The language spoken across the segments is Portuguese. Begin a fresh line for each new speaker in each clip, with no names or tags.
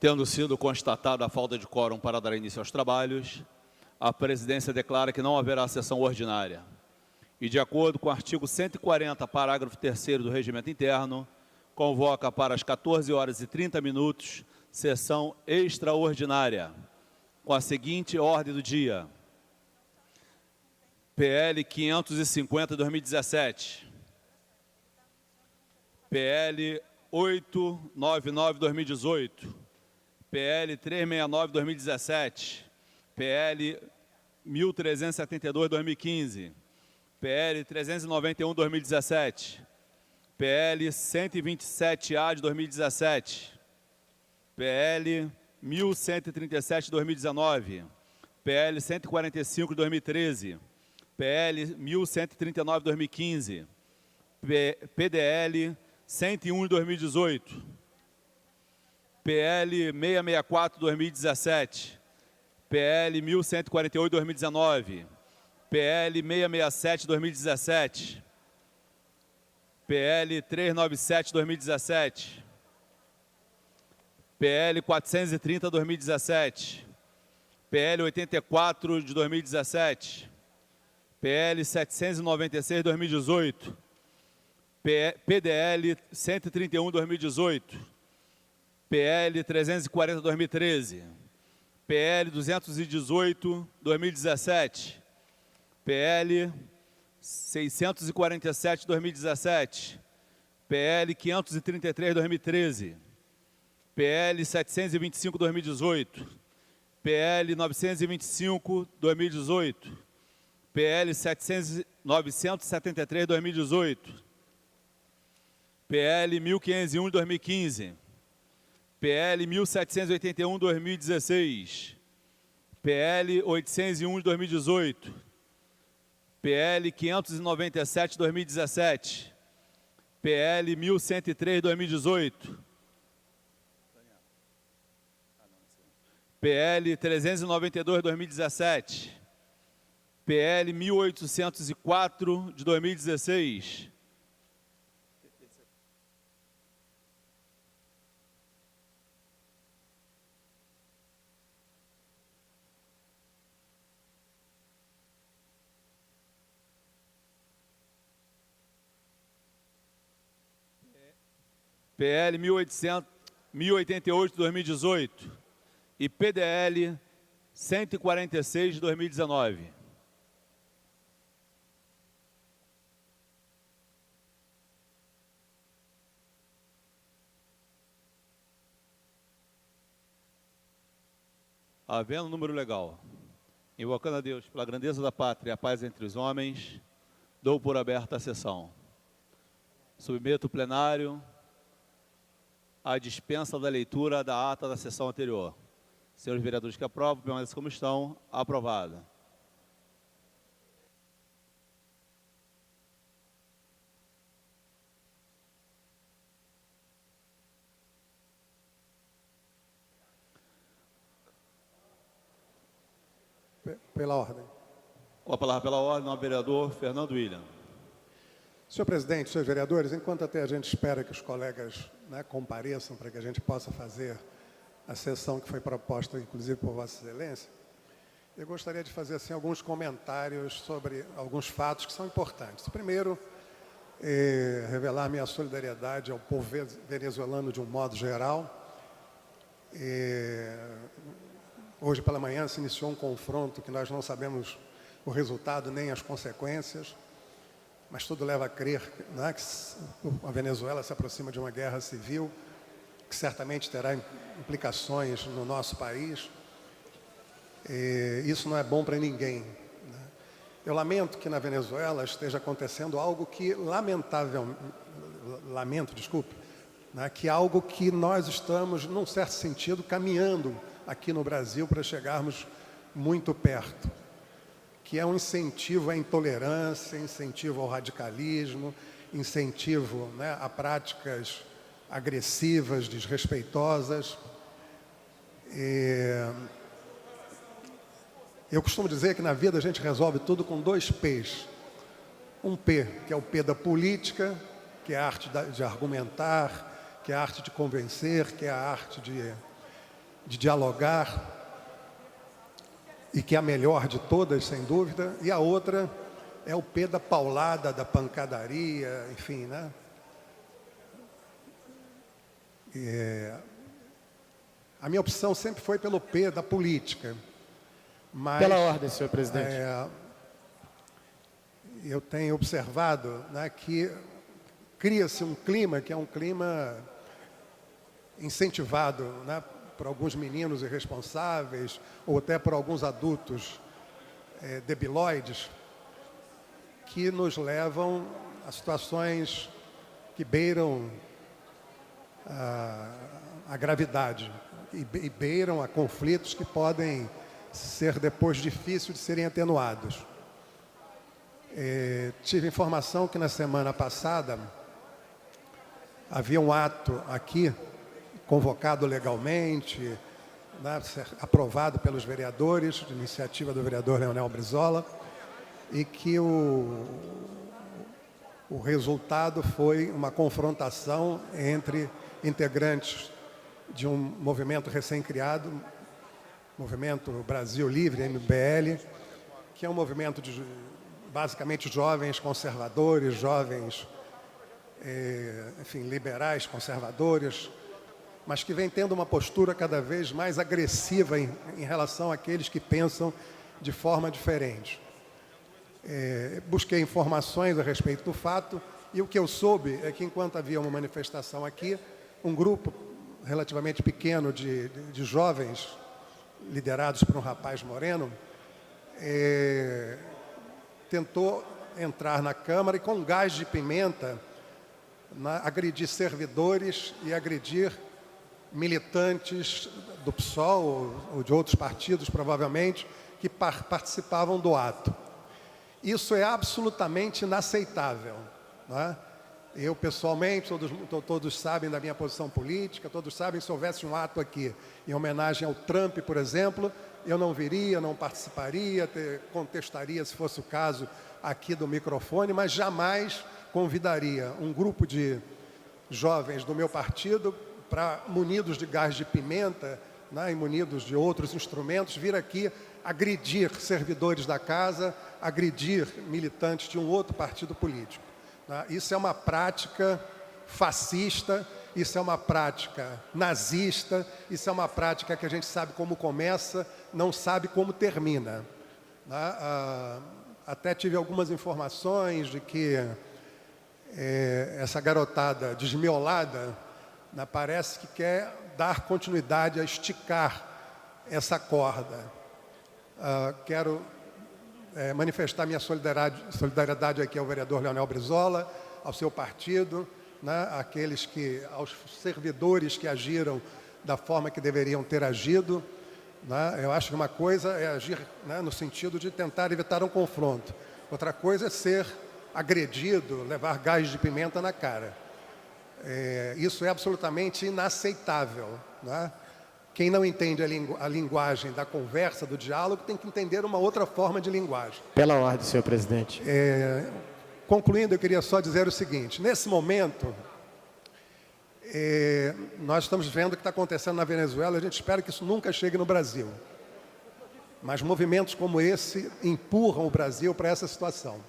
Tendo sido constatada a falta de quórum para dar início aos trabalhos, a presidência declara que não haverá sessão ordinária. E, de acordo com o artigo 140, parágrafo 3º do Regimento Interno, convoca para as 14h30, sessão extraordinária, com a seguinte ordem do dia: PL 550/2017, PL 899/2018, PL 369/2017, PL 1372/2015, PL 391/2017, PL 127A de 2017, PL 1137/2019, PL 145 de 2013, PL 1139/2015, PDL 101 de 2018, PL 664/2017, PL 1148/2019, PL 667/2017, PL 397/2017, PL 430/2017, PL 84 de 2017, PL 796/2018, PDL 131/2018, PL 340/2013, PL 218/2017, PL 647/2017, PL 533/2013, PL 725/2018, PL 925/2018, PL 973/2018, PL 1501/2015, PL 1781/2016, PL 801/2018, PL 597/2017, PL 1103/2018, PL 392/2017, PL 1804 de 2016, PL 1088 de 2018 e PDL 146 de 2019. Havendo número legal, invocando a Deus pela grandeza da pátria e a paz entre os homens, dou por aberta a sessão. Submeto o plenário à dispensa da leitura da ata da sessão anterior. Senhores vereadores que aprovam, permaneçam como estão. Aprovada.
Pela ordem.
Com a palavra pela ordem, o vereador Fernando William.
Senhor presidente, senhores vereadores, enquanto até a gente espera que os colegas compareçam para que a gente possa fazer a sessão que foi proposta, inclusive, por Vossa Excelência, eu gostaria de fazer assim, alguns comentários sobre alguns fatos que são importantes. Primeiro, revelar minha solidariedade ao povo venezuelano de um modo geral. Hoje pela manhã se iniciou um confronto que nós não sabemos o resultado nem as consequências, mas tudo leva a crer que a Venezuela se aproxima de uma guerra civil, que certamente terá implicações no nosso país. Isso não é bom para ninguém. Eu lamento que na Venezuela esteja acontecendo algo que, que é algo que nós estamos, num certo sentido, caminhando aqui no Brasil para chegarmos muito perto, que é um incentivo à intolerância, incentivo ao radicalismo, incentivo a práticas agressivas, desrespeitosas. Eu costumo dizer que na vida a gente resolve tudo com 2 P's. Um P, que é o P da política, que é a arte de argumentar, que é a arte de convencer, que é a arte de dialogar e que é a melhor de todas, sem dúvida, e a outra é o P da paulada, da pancadaria, enfim, né? A minha opção sempre foi pelo P da política. Mas,
pela ordem, senhor presidente.
Eu tenho observado, né, que cria-se um clima que é um clima incentivado, né, por alguns meninos irresponsáveis ou até por alguns adultos debilóides que nos levam a situações que beiram a gravidade e beiram a conflitos que podem ser depois difíceis de serem atenuados. Tive informação que na semana passada havia um ato aqui, convocado legalmente, né, aprovado pelos vereadores, de iniciativa do vereador Leonel Brizola, e que o resultado foi uma confrontação entre integrantes de um movimento recém-criado, Movimento Brasil Livre, MBL, que é um movimento de basicamente jovens conservadores, jovens, enfim, liberais, conservadores, mas que vem tendo uma postura cada vez mais agressiva em relação àqueles que pensam de forma diferente. Busquei informações a respeito do fato e o que eu soube é que, enquanto havia uma manifestação aqui, um grupo relativamente pequeno de jovens, liderados por um rapaz moreno, tentou entrar na Câmara e, com gás de pimenta, agredir servidores e agredir militantes do PSOL ou de outros partidos, provavelmente, que participavam do ato. Isso é absolutamente inaceitável, não é? Eu, pessoalmente, todos sabem da minha posição política, todos sabem, se houvesse um ato aqui em homenagem ao Trump, por exemplo, eu não viria, não participaria, contestaria, se fosse o caso, aqui do microfone, mas jamais convidaria um grupo de jovens do meu partido, munidos de gás de pimenta, né, e munidos de outros instrumentos, vir aqui agredir servidores da casa, agredir militantes de um outro partido político. Isso é uma prática fascista, isso é uma prática nazista, isso é uma prática que a gente sabe como começa, não sabe como termina. Até tive algumas informações de que essa garotada desmiolada parece que quer dar continuidade a esticar essa corda. Quero manifestar minha solidariedade aqui ao vereador Leonel Brizola, ao seu partido, né, aos servidores que agiram da forma que deveriam ter agido. Né? Eu acho que uma coisa é agir, né, no sentido de tentar evitar um confronto. Outra coisa é ser agredido, levar gás de pimenta na cara. Isso é absolutamente inaceitável. Né? Quem não entende a linguagem da conversa, do diálogo, tem que entender uma outra forma de linguagem.
Pela ordem, senhor presidente.
Concluindo, eu queria só dizer o seguinte. Nesse momento, nós estamos vendo o que está acontecendo na Venezuela. A gente espera que isso nunca chegue no Brasil. Mas movimentos como esse empurram o Brasil para essa situação.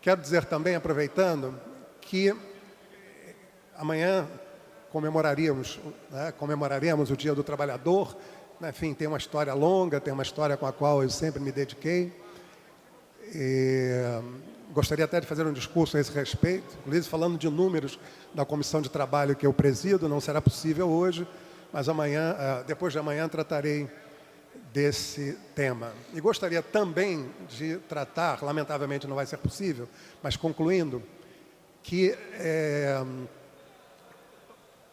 Quero dizer também, aproveitando, que amanhã comemoraremos o Dia do Trabalhador. Enfim, tem uma história longa, tem uma história com a qual eu sempre me dediquei. Gostaria até de fazer um discurso a esse respeito, inclusive falando de números da comissão de trabalho que eu presido. Não será possível hoje, mas amanhã, depois de amanhã, tratarei desse tema. E gostaria também de tratar, lamentavelmente não vai ser possível, mas concluindo, que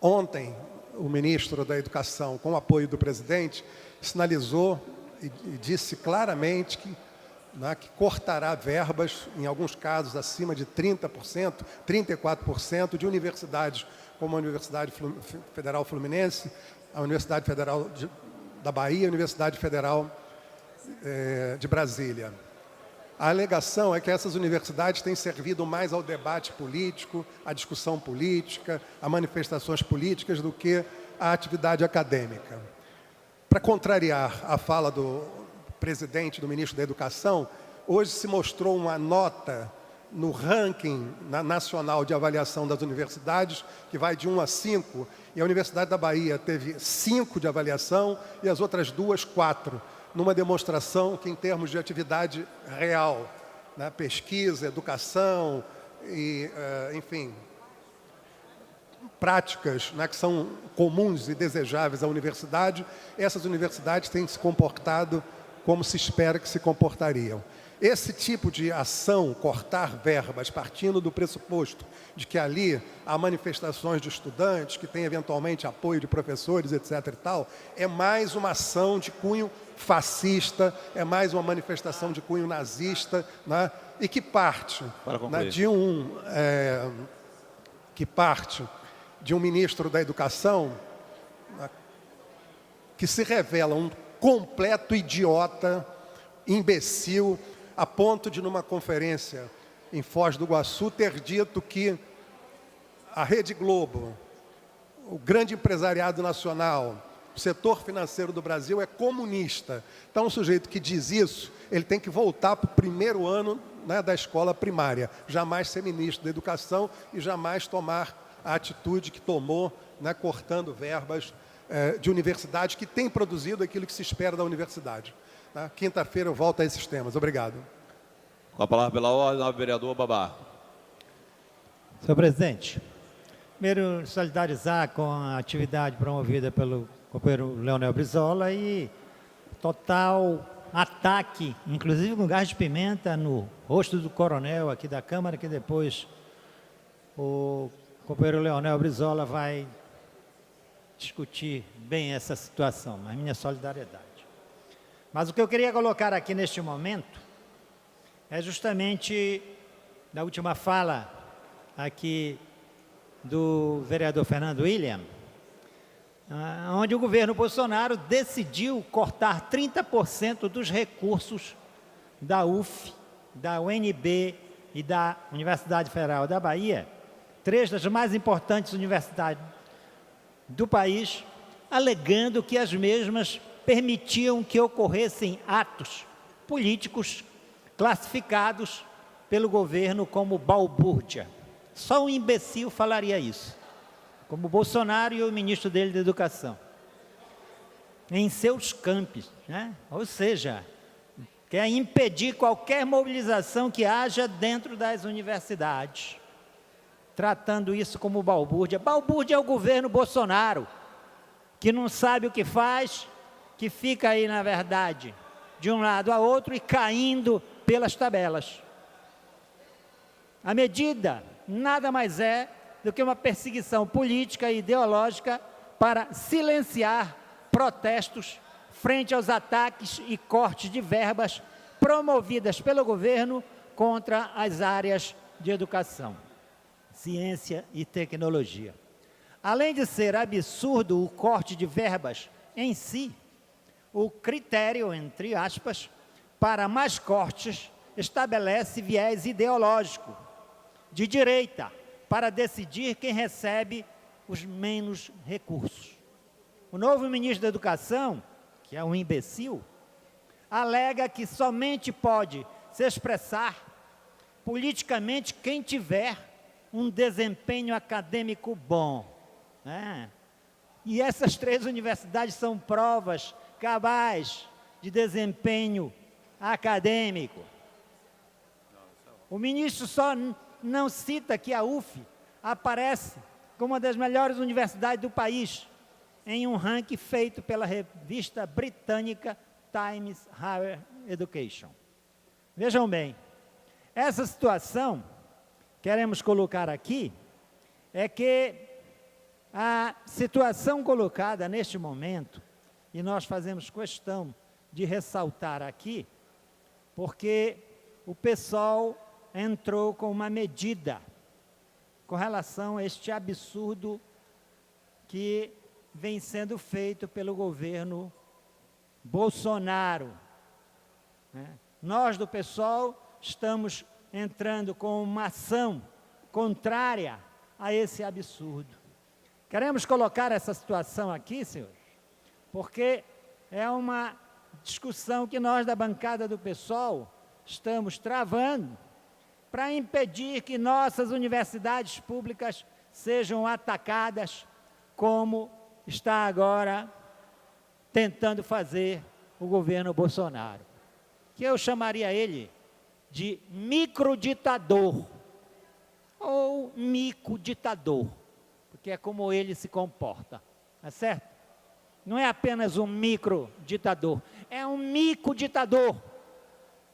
ontem o ministro da Educação, com o apoio do presidente, sinalizou e disse claramente que cortará verbas, em alguns casos acima de 30%, 34%, de universidades, como a Universidade Federal Fluminense, a Universidade Federal da Bahia e a Universidade Federal de Brasília. A alegação é que essas universidades têm servido mais ao debate político, à discussão política, a manifestações políticas do que à atividade acadêmica. para contrariar a fala do presidente, do ministro da Educação, hoje se mostrou uma nota no ranking nacional de avaliação das universidades, que vai de 1 a 5, e a Universidade da Bahia teve 5 de avaliação e as outras 2, 4, numa demonstração que, em termos de atividade real, né, pesquisa, educação e, enfim, práticas, né, que são comuns e desejáveis à universidade, essas universidades têm se comportado como se espera que se comportariam. Esse tipo de ação, cortar verbas, partindo do pressuposto de que ali há manifestações de estudantes, que tem eventualmente apoio de professores, etc. e tal, é mais uma ação de cunho fascista, é mais uma manifestação de cunho nazista, né, e que parte, né, de um ministro da Educação, né, que se revela um completo idiota, imbecil, a ponto de, numa conferência em Foz do Iguaçu, ter dito que a Rede Globo, o grande empresariado nacional, o setor financeiro do Brasil é comunista. Então, um sujeito que diz isso, ele tem que voltar para o primeiro ano, né, da escola primária, jamais ser ministro da Educação e jamais tomar a atitude que tomou, né, cortando verbas de universidades que têm produzido aquilo que se espera da universidade. Tá? Quinta-feira eu volto a esses temas. Obrigado.
Com a palavra pela ordem, o vereador Babá.
Senhor presidente, primeiro solidarizar com a atividade promovida pelo companheiro Leonel Brizola e total ataque, inclusive com gás de pimenta, no rosto do coronel aqui da Câmara, que depois o companheiro Leonel Brizola vai discutir bem essa situação, mas minha solidariedade. Mas o que eu queria colocar aqui neste momento é justamente da última fala aqui do vereador Fernando William, onde o governo Bolsonaro decidiu cortar 30% dos recursos da UF, da UNB e da Universidade Federal da Bahia, 3 das mais importantes universidades do país, alegando que as mesmas permitiam que ocorressem atos políticos classificados pelo governo como balbúrdia. Só um imbecil falaria isso, como Bolsonaro e o ministro dele da Educação, em seus campos, né? Ou seja, quer impedir qualquer mobilização que haja dentro das universidades, tratando isso como balbúrdia. Balbúrdia é o governo Bolsonaro, que não sabe o que faz, que fica aí, na verdade, de um lado a outro e caindo pelas tabelas. A medida nada mais é do que uma perseguição política e ideológica para silenciar protestos frente aos ataques e cortes de verbas promovidas pelo governo contra as áreas de educação, ciência e tecnologia. Além de ser absurdo o corte de verbas em si, o critério, entre aspas, para mais cortes estabelece viés ideológico de direita para decidir quem recebe os menos recursos. O novo ministro da Educação, que é um imbecil, alega que somente pode se expressar politicamente quem tiver um desempenho acadêmico bom, né? E essas 3 universidades são provas cabais de desempenho acadêmico. O ministro só não cita que a UF aparece como uma das melhores universidades do país, em um ranking feito pela revista britânica Times Higher Education. Vejam bem, essa situação, queremos colocar aqui, é que a situação colocada neste momento, e nós fazemos questão de ressaltar aqui, porque o PSOL entrou com uma medida com relação a este absurdo que vem sendo feito pelo governo Bolsonaro, né? Nós do PSOL estamos entrando com uma ação contrária a esse absurdo. Queremos colocar essa situação aqui, senhores, porque é uma discussão que nós da bancada do PSOL estamos travando para impedir que nossas universidades públicas sejam atacadas como está agora tentando fazer o governo Bolsonaro, que eu chamaria ele de microditador ou micoditador, porque é como ele se comporta, tá certo? Não é apenas um microditador, é um micoditador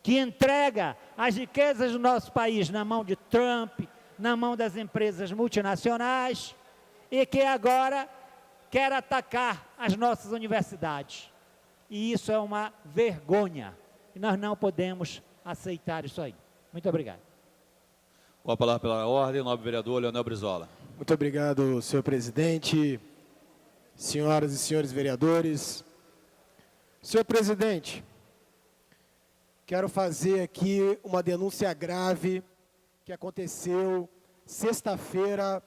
que entrega as riquezas do nosso país na mão de Trump, na mão das empresas multinacionais e que agora quer atacar as nossas universidades. E isso é uma vergonha. E nós não podemos aceitar isso aí. Muito obrigado.
Com a palavra pela ordem, o nobre vereador Leonel Brizola.
Muito obrigado, senhor presidente, senhoras e senhores vereadores. Senhor presidente, quero fazer aqui uma denúncia grave que aconteceu sexta-feira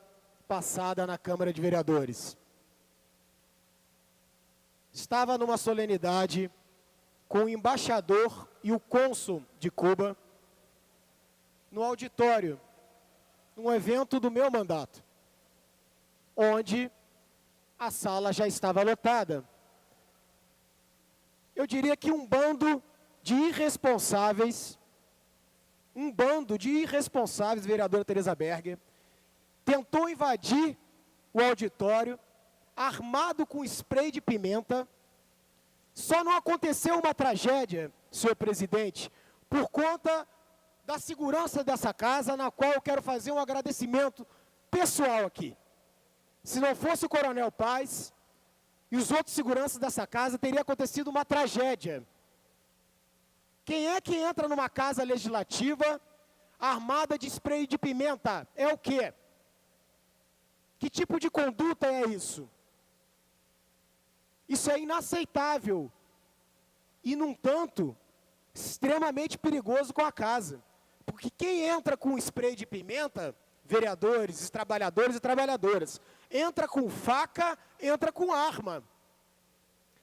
passada na Câmara de Vereadores. Estava numa solenidade com o embaixador e o cônsul de Cuba no auditório, num evento do meu mandato, onde a sala já estava lotada. Eu diria que um bando de irresponsáveis, vereadora Tereza Berger, tentou invadir o auditório, armado com spray de pimenta. Só não aconteceu uma tragédia, senhor presidente, por conta da segurança dessa casa, na qual eu quero fazer um agradecimento pessoal aqui. Se não fosse o Coronel Paz e os outros seguranças dessa casa, teria acontecido uma tragédia. Quem é que entra numa casa legislativa armada de spray de pimenta? É o quê? Que tipo de conduta é isso? Isso é inaceitável e, num tanto, extremamente perigoso com a casa. Porque quem entra com spray de pimenta, vereadores, trabalhadores e trabalhadoras, entra com faca, entra com arma.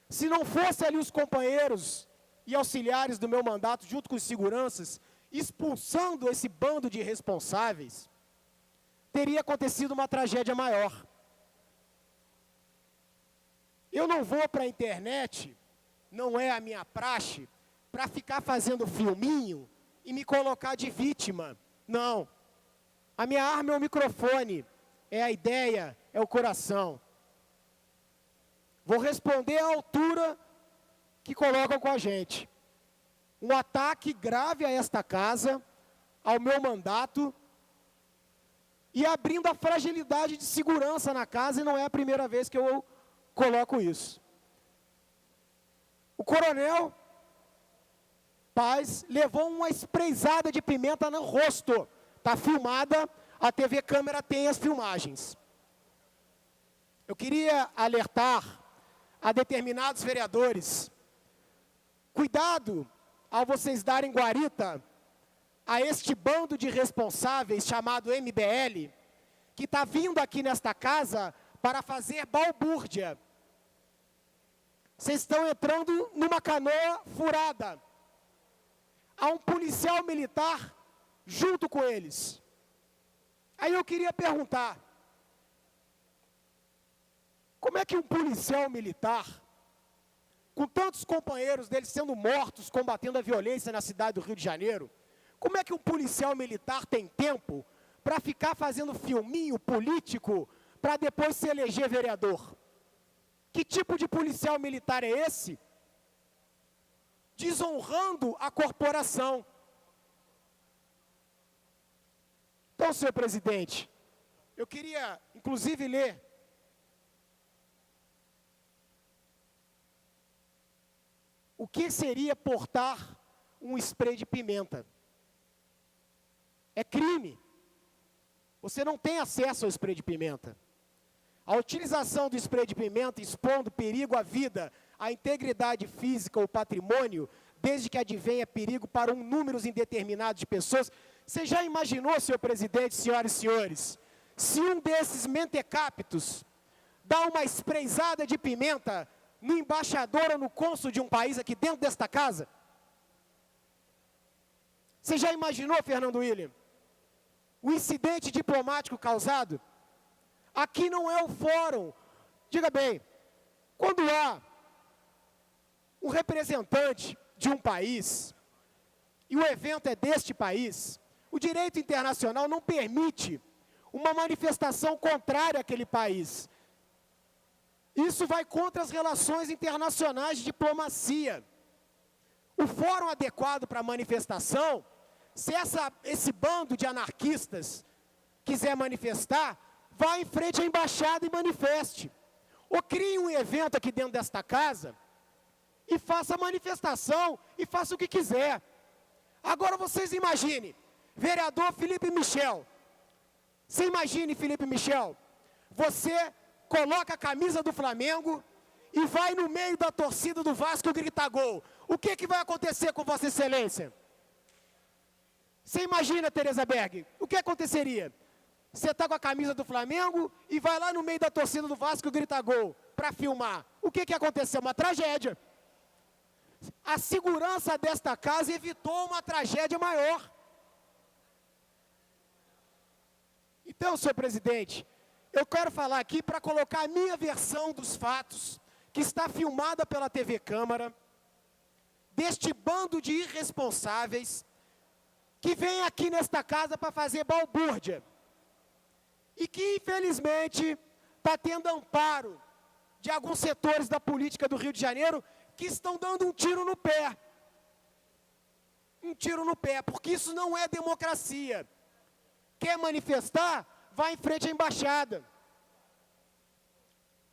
Se não fosse ali os companheiros e auxiliares do meu mandato, junto com os seguranças, expulsando esse bando de irresponsáveis, teria acontecido uma tragédia maior. Eu não vou para a internet, não é a minha praxe, para ficar fazendo filminho e me colocar de vítima. Não. A minha arma é o microfone, é a ideia, é o coração. Vou responder à altura que colocam com a gente. Um ataque grave a esta casa, ao meu mandato, e abrindo a fragilidade de segurança na casa, e não é a primeira vez que eu coloco isso. O coronel Paz levou uma espreizada de pimenta no rosto. Está filmada, a TV Câmara tem as filmagens. Eu queria alertar a determinados vereadores, cuidado ao vocês darem guarita a este bando de responsáveis chamado MBL, que está vindo aqui nesta casa para fazer balbúrdia. Vocês estão entrando numa canoa furada. Há um policial militar junto com eles. Aí eu queria perguntar, como é que um policial militar, com tantos companheiros dele sendo mortos, combatendo a violência na cidade do Rio de Janeiro, como é que um policial militar tem tempo para ficar fazendo filminho político para depois se eleger vereador? Que tipo de policial militar é esse? Desonrando a corporação. Então, senhor presidente, eu queria, inclusive, ler o que seria portar um spray de pimenta. É crime. Você não tem acesso ao spray de pimenta. A utilização do spray de pimenta expondo perigo à vida, à integridade física ou patrimônio, desde que advenha perigo para um número indeterminado de pessoas. Você já imaginou, senhor presidente, senhoras e senhores, se um desses mentecaptos dá uma espreizada de pimenta no embaixador ou no cônsul de um país aqui dentro desta casa? Você já imaginou, Fernando William, o incidente diplomático causado? Aqui não é o fórum. Diga bem, quando há um representante de um país, e o evento é deste país, o direito internacional não permite uma manifestação contrária àquele país. Isso vai contra as relações internacionais de diplomacia. O fórum adequado para a manifestação, se esse bando de anarquistas quiser manifestar, vá em frente à embaixada e manifeste. Ou crie um evento aqui dentro desta casa e faça a manifestação e faça o que quiser. Agora vocês imaginem, vereador Felipe Michel. Você imagine, Felipe Michel, você coloca a camisa do Flamengo e vai no meio da torcida do Vasco gritar gol. O que vai acontecer com Vossa Excelência? Você imagina, Tereza Berg, o que aconteceria? Você está com a camisa do Flamengo e vai lá no meio da torcida do Vasco gritar gol para filmar. O que aconteceu? Uma tragédia. A segurança desta casa evitou uma tragédia maior. Então, senhor presidente, eu quero falar aqui para colocar a minha versão dos fatos, que está filmada pela TV Câmara, deste bando de irresponsáveis que vem aqui nesta casa para fazer balbúrdia e que, infelizmente, está tendo amparo de alguns setores da política do Rio de Janeiro que estão dando um tiro no pé. Um tiro no pé, porque isso não é democracia. Quer manifestar? Vá em frente à embaixada.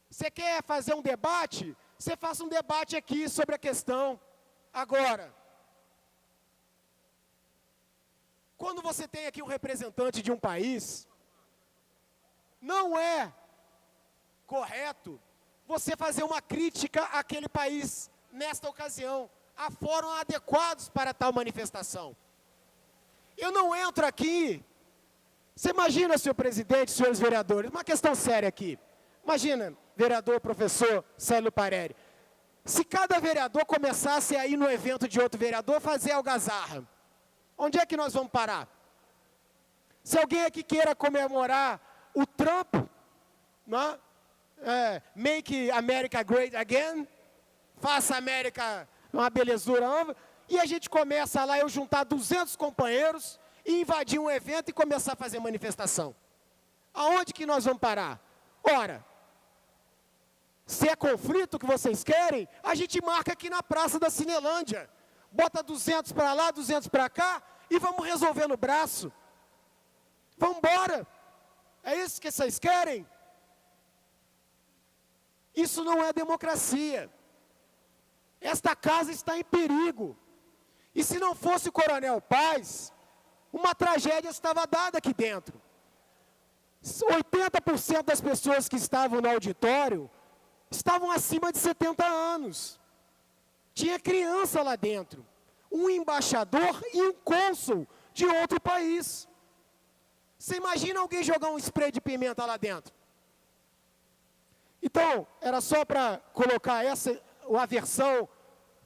Você quer fazer um debate? Você faça um debate aqui sobre a questão. Agora, quando você tem aqui um representante de um país, não é correto você fazer uma crítica àquele país nesta ocasião. Há fóruns adequados para tal manifestação. Eu não entro aqui. Você imagina, senhor presidente, senhores vereadores, uma questão séria aqui. Imagina, vereador, professor Célio Pareri, se cada vereador começasse a ir no evento de outro vereador fazer algazarra, onde é que nós vamos parar? Se alguém aqui queira comemorar o Trump, né? Make America Great Again, faça a América uma belezura nova, e a gente começa lá, eu juntar 200 companheiros e invadir um evento e começar a fazer manifestação. Aonde que nós vamos parar? Ora, se é conflito que vocês querem, a gente marca aqui na Praça da Cinelândia. Bota 200 para lá, 200 para cá e vamos resolver no braço. Vamos embora. É isso que vocês querem? Isso não é democracia. Esta casa está em perigo. E se não fosse o Coronel Paz, uma tragédia estava dada aqui dentro. 80% das pessoas que estavam no auditório estavam acima de 70 anos. Tinha criança lá dentro. Um embaixador e um cônsul de outro país. Você imagina alguém jogar um spray de pimenta lá dentro? Então, era só para colocar a versão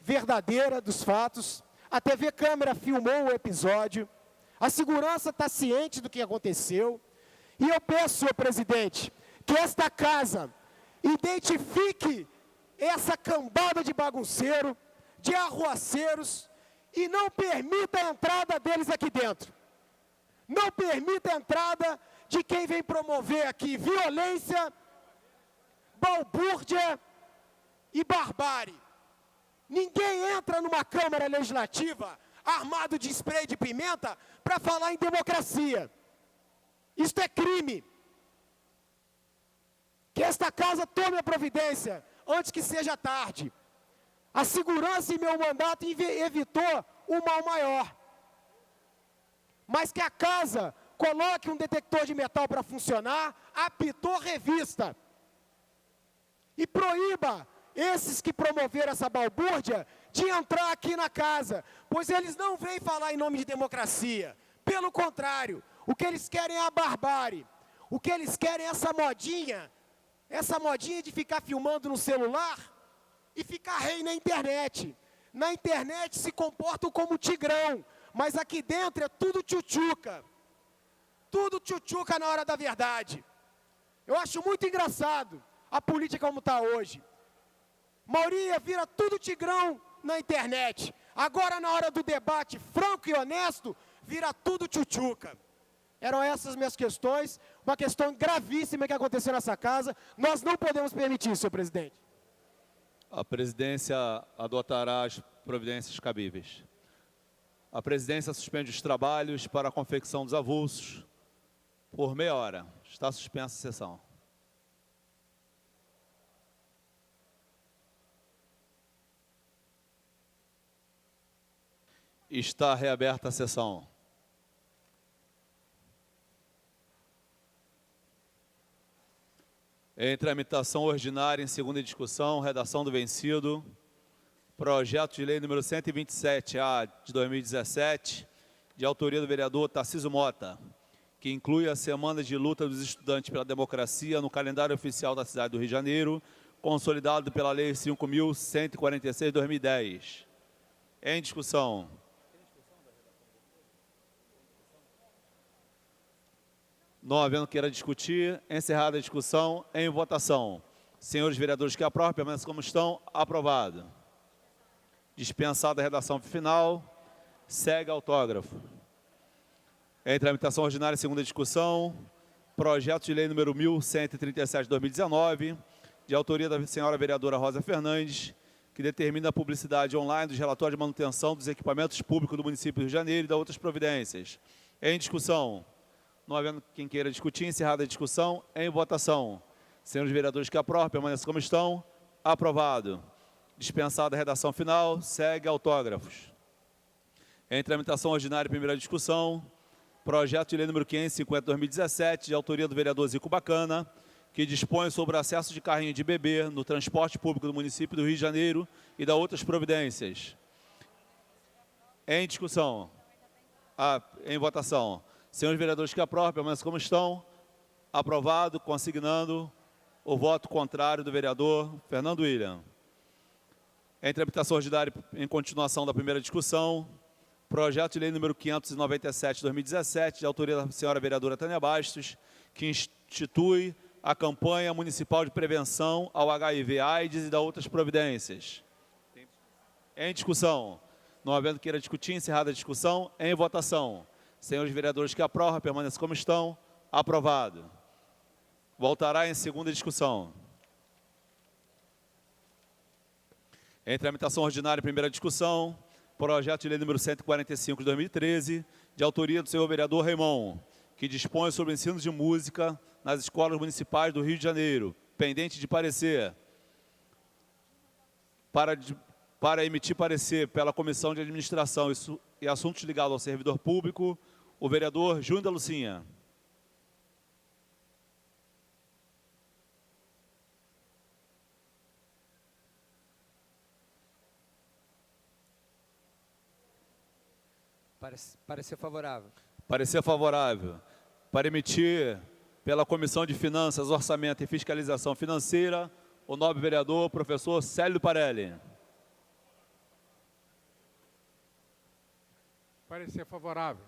verdadeira dos fatos. A TV Câmara filmou o episódio. A segurança está ciente do que aconteceu. E eu peço, senhor presidente, que esta casa identifique essa cambada de bagunceiro, de arruaceiros, e não permita a entrada deles aqui dentro. Não permita a entrada de quem vem promover aqui violência, balbúrdia e barbárie. Ninguém entra numa Câmara Legislativa armado de spray de pimenta para falar em democracia. Isto é crime. Que esta casa tome a providência antes que seja tarde. A segurança em meu mandato evitou um mal maior. Mas que a casa coloque um detector de metal para funcionar, apitou revista. E proíba esses que promoveram essa balbúrdia de entrar aqui na casa, pois eles não vêm falar em nome de democracia. Pelo contrário, o que eles querem é a barbárie. O que eles querem é essa modinha de ficar filmando no celular e ficar rei na internet. Na internet se comportam como tigrão, mas aqui dentro é tudo tchutchuca. Tudo tchutchuca na hora da verdade. Eu acho muito engraçado a política como está hoje. Maioria vira tudo tigrão na internet. Agora, na hora do debate franco e honesto, vira tudo tchutchuca. Eram essas minhas questões, uma questão gravíssima que aconteceu nessa casa. Nós não podemos permitir, senhor presidente.
A presidência adotará as providências cabíveis. A presidência suspende os trabalhos para a confecção dos avulsos por meia hora. Está suspensa a sessão. Está reaberta a sessão. Em tramitação ordinária, em segunda discussão, redação do vencido, projeto de lei número 127-A de 2017, de autoria do vereador Tarcísio Mota, que inclui a Semana de Luta dos Estudantes pela Democracia no calendário oficial da cidade do Rio de Janeiro, consolidado pela Lei 5.146 de 2010. Em discussão. Não havendo queira discutir, encerrada a discussão, em votação. Senhores vereadores que aprovam, permaneçam como estão. Aprovado. Dispensada a redação final, segue autógrafo. Em tramitação ordinária, segunda discussão, projeto de lei número 1137 de 2019, de autoria da senhora vereadora Rosa Fernandes, que determina a publicidade online dos relatórios de manutenção dos equipamentos públicos do município do Rio de Janeiro e da outras providências. Em discussão. Não havendo quem queira discutir, encerrada a discussão, em votação. Senhores vereadores que aprovam, permaneçam como estão. Aprovado. Dispensada a redação final, segue autógrafos. Em tramitação ordinária, primeira discussão, projeto de lei número 550 de 2017, de autoria do vereador Zico Bacana, que dispõe sobre o acesso de carrinho de bebê no transporte público do município do Rio de Janeiro e da outras providências. Em discussão. Em votação. Senhores vereadores que aprovam, permaneçam como estão. Aprovado, consignando o voto contrário do vereador Fernando William. Em tramitação ordinária, em continuação da primeira discussão, projeto de lei número 597 de 2017, de autoria da senhora vereadora Tânia Bastos, que institui a campanha municipal de prevenção ao HIV/AIDS e da outras providências. Em discussão. Não havendo queira discutir, encerrada a discussão, em votação. Senhores vereadores que aprovam, permaneçam como estão. Aprovado. Voltará em segunda discussão. Em tramitação ordinária, primeira discussão, projeto de lei número 145 de 2013, de autoria do senhor vereador Raimon, que dispõe sobre o ensino de música nas escolas municipais do Rio de Janeiro, pendente de parecer. Para emitir parecer pela Comissão de Administração e Assuntos ligados ao servidor público, o vereador Júnior da Lucinha.
Parecer favorável.
Parecer favorável. Para emitir pela Comissão de Finanças, Orçamento e Fiscalização Financeira, o nobre vereador, professor Célio Parelli.
Parecer favorável.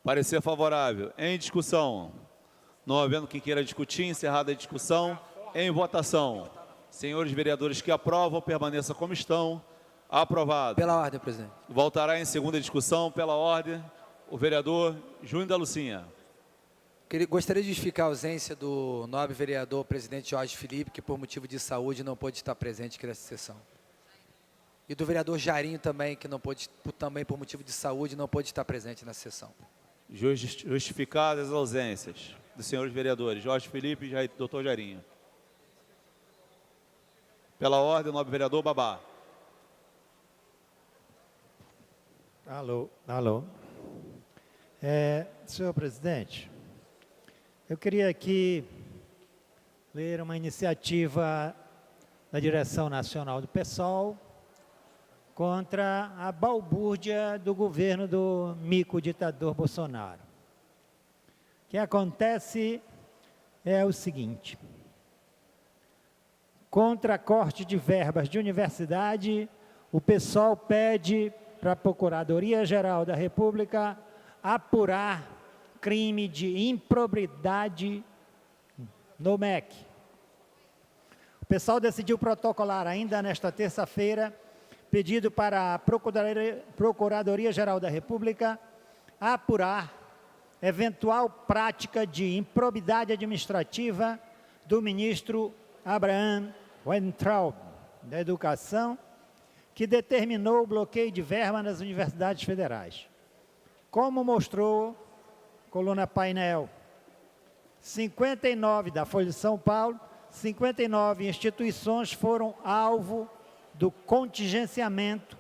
Parecer favorável. Em discussão. Não havendo quem queira discutir, encerrada a discussão, em votação. Senhores vereadores que aprovam, permaneçam como estão. Aprovado.
Pela ordem, presidente.
Voltará em segunda discussão, pela ordem, o vereador Júnior da Lucinha.
Gostaria de justificar a ausência do nobre vereador presidente Jorge Felipe, que por motivo de saúde não pôde estar presente aqui nessa sessão. E do vereador Jarinho também, que não pôde, também por motivo de saúde, não pôde estar presente nessa sessão.
Justificadas as ausências dos senhores vereadores Jorge Felipe e doutor Jarinho. Pela ordem, o nobre vereador Babá.
Alô. Senhor presidente, eu queria aqui ler uma iniciativa da Direção Nacional do PSOL contra a balbúrdia do governo do mico-ditador Bolsonaro. O que acontece é o seguinte: contra corte de verbas de universidade, o PSOL pede para a Procuradoria-Geral da República apurar crime de improbidade no MEC. O PSOL decidiu protocolar ainda nesta terça-feira pedido para a Procuradoria-Geral da República apurar eventual prática de improbidade administrativa do ministro Abraham Weintraub, da Educação, que determinou o bloqueio de verba nas universidades federais. Como mostrou coluna painel 59 da Folha de São Paulo, 59 instituições foram alvo do contingenciamento,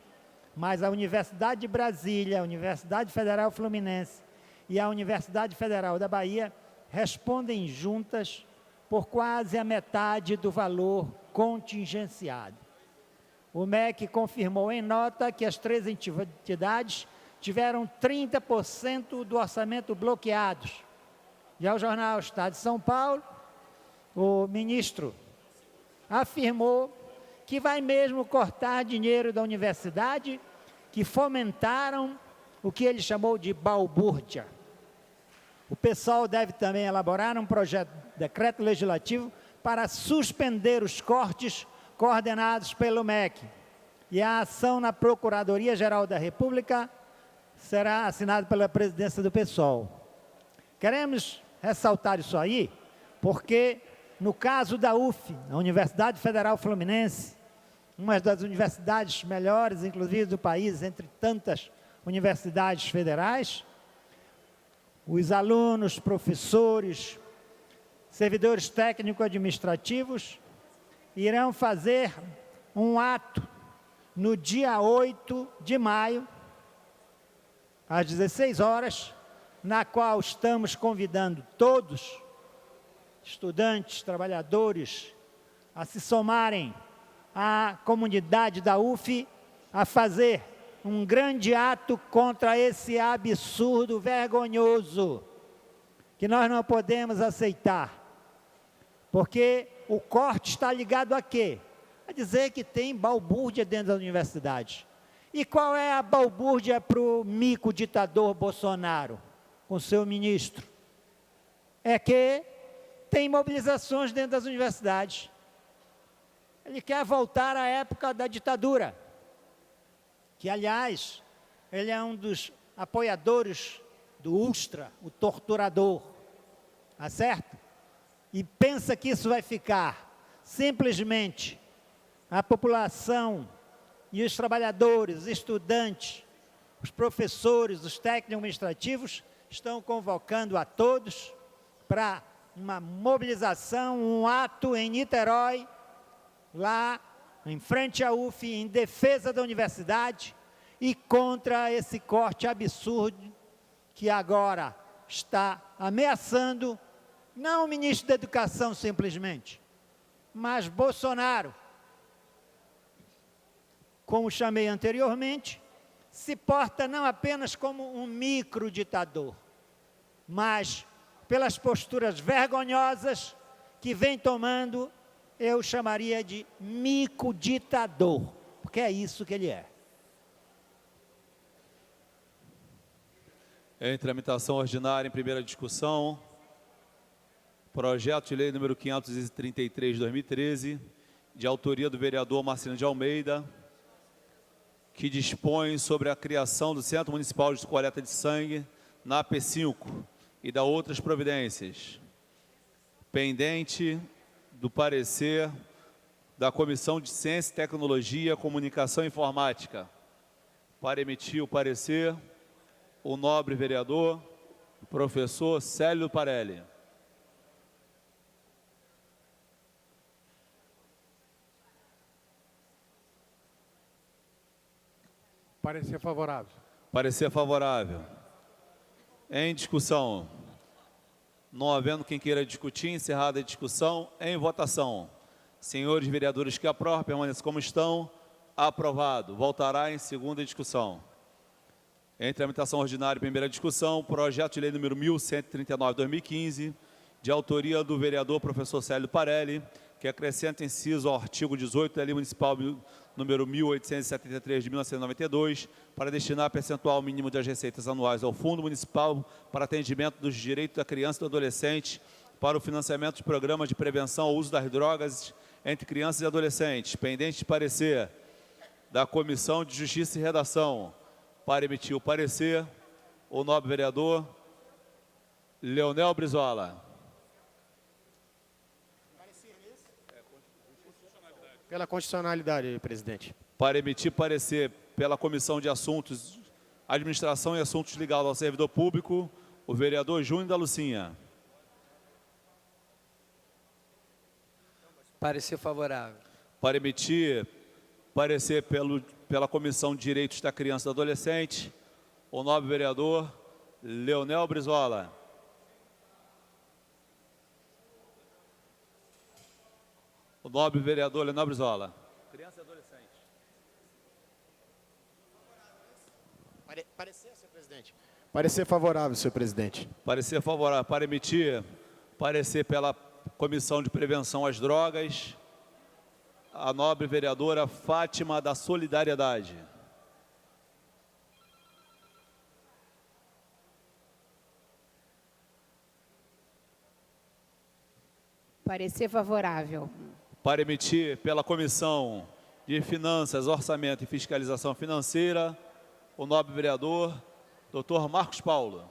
mas a Universidade de Brasília, a Universidade Federal Fluminense e a Universidade Federal da Bahia respondem juntas por quase a metade do valor contingenciado. O MEC confirmou em nota que as 3 entidades tiveram 30% do orçamento bloqueados. E ao jornal Estado de São Paulo, o ministro afirmou que vai mesmo cortar dinheiro da universidade que fomentaram o que ele chamou de balbúrdia. O PSOL deve também elaborar um projeto de decreto legislativo para suspender os cortes coordenados pelo MEC. E a ação na Procuradoria-Geral da República será assinada pela presidência do PSOL. Queremos ressaltar isso aí, porque no caso da UF, a Universidade Federal Fluminense, uma das universidades melhores, inclusive, do país, entre tantas universidades federais, os alunos, professores, servidores técnico-administrativos irão fazer um ato no dia 8 de maio, às 16 horas, na qual estamos convidando todos, estudantes, trabalhadores, a se somarem à comunidade da UF, a fazer um grande ato contra esse absurdo vergonhoso, que nós não podemos aceitar, porque o corte está ligado a quê? A dizer que tem balbúrdia dentro da universidade. E qual é a balbúrdia para o mico ditador Bolsonaro, com seu ministro? É que tem mobilizações dentro das universidades. Ele quer voltar à época da ditadura, que, aliás, ele é um dos apoiadores do Ustra, o torturador, tá certo? E pensa que isso vai ficar simplesmente a população e os trabalhadores, os estudantes, os professores, os técnicos administrativos estão convocando a todos para uma mobilização, um ato em Niterói, lá em frente à UF, em defesa da universidade e contra esse corte absurdo que agora está ameaçando, não o ministro da Educação simplesmente, mas Bolsonaro, como chamei anteriormente, se porta não apenas como um microditador, mas pelas posturas vergonhosas que vem tomando, eu chamaria de microditador, porque é isso que ele é.
Em tramitação ordinária, em primeira discussão, projeto de lei número 533 de 2013, de autoria do vereador Marcelino de Almeida, que dispõe sobre a criação do Centro Municipal de Coleta de Sangue na AP5 e da outras providências, pendente do parecer da Comissão de Ciência, Tecnologia, Comunicação e Informática. Para emitir o parecer, o nobre vereador, professor Célio Parelli.
Parecer favorável.
Parecer favorável. Em discussão. Não havendo quem queira discutir, encerrada a discussão, em votação. Senhores vereadores que aprovam, permaneçam como estão. Aprovado. Voltará em segunda discussão. Em tramitação ordinária, primeira discussão, projeto de lei número 1139 de 2015, de autoria do vereador professor Célio Parelli, que acrescenta inciso ao artigo 18 da Lei Municipal número 1873 de 1992, para destinar percentual mínimo das receitas anuais ao Fundo Municipal para atendimento dos direitos da criança e do adolescente, para o financiamento de programas de prevenção ao uso das drogas entre crianças e adolescentes, pendente de parecer da Comissão de Justiça e Redação. Para emitir o parecer, o nobre vereador Leonel Brizola.
Pela constitucionalidade, presidente.
Para emitir parecer pela Comissão de Assuntos, Administração e Assuntos ligados ao Servidor Público, o vereador Júnior da Lucinha.
Parecer favorável.
Para emitir parecer pela Comissão de Direitos da Criança e do Adolescente, o nobre vereador Leonel Brizola. O nobre vereador Leonel Brizola. Criança e adolescente.
Parecer, senhor presidente. Parecer favorável, senhor presidente.
Parecer favorável. Para emitir parecer pela Comissão de Prevenção às Drogas, a nobre vereadora Fátima da Solidariedade.
Parecer favorável.
Para emitir pela Comissão de Finanças, Orçamento e Fiscalização Financeira, o nobre vereador Dr. Marcos Paulo.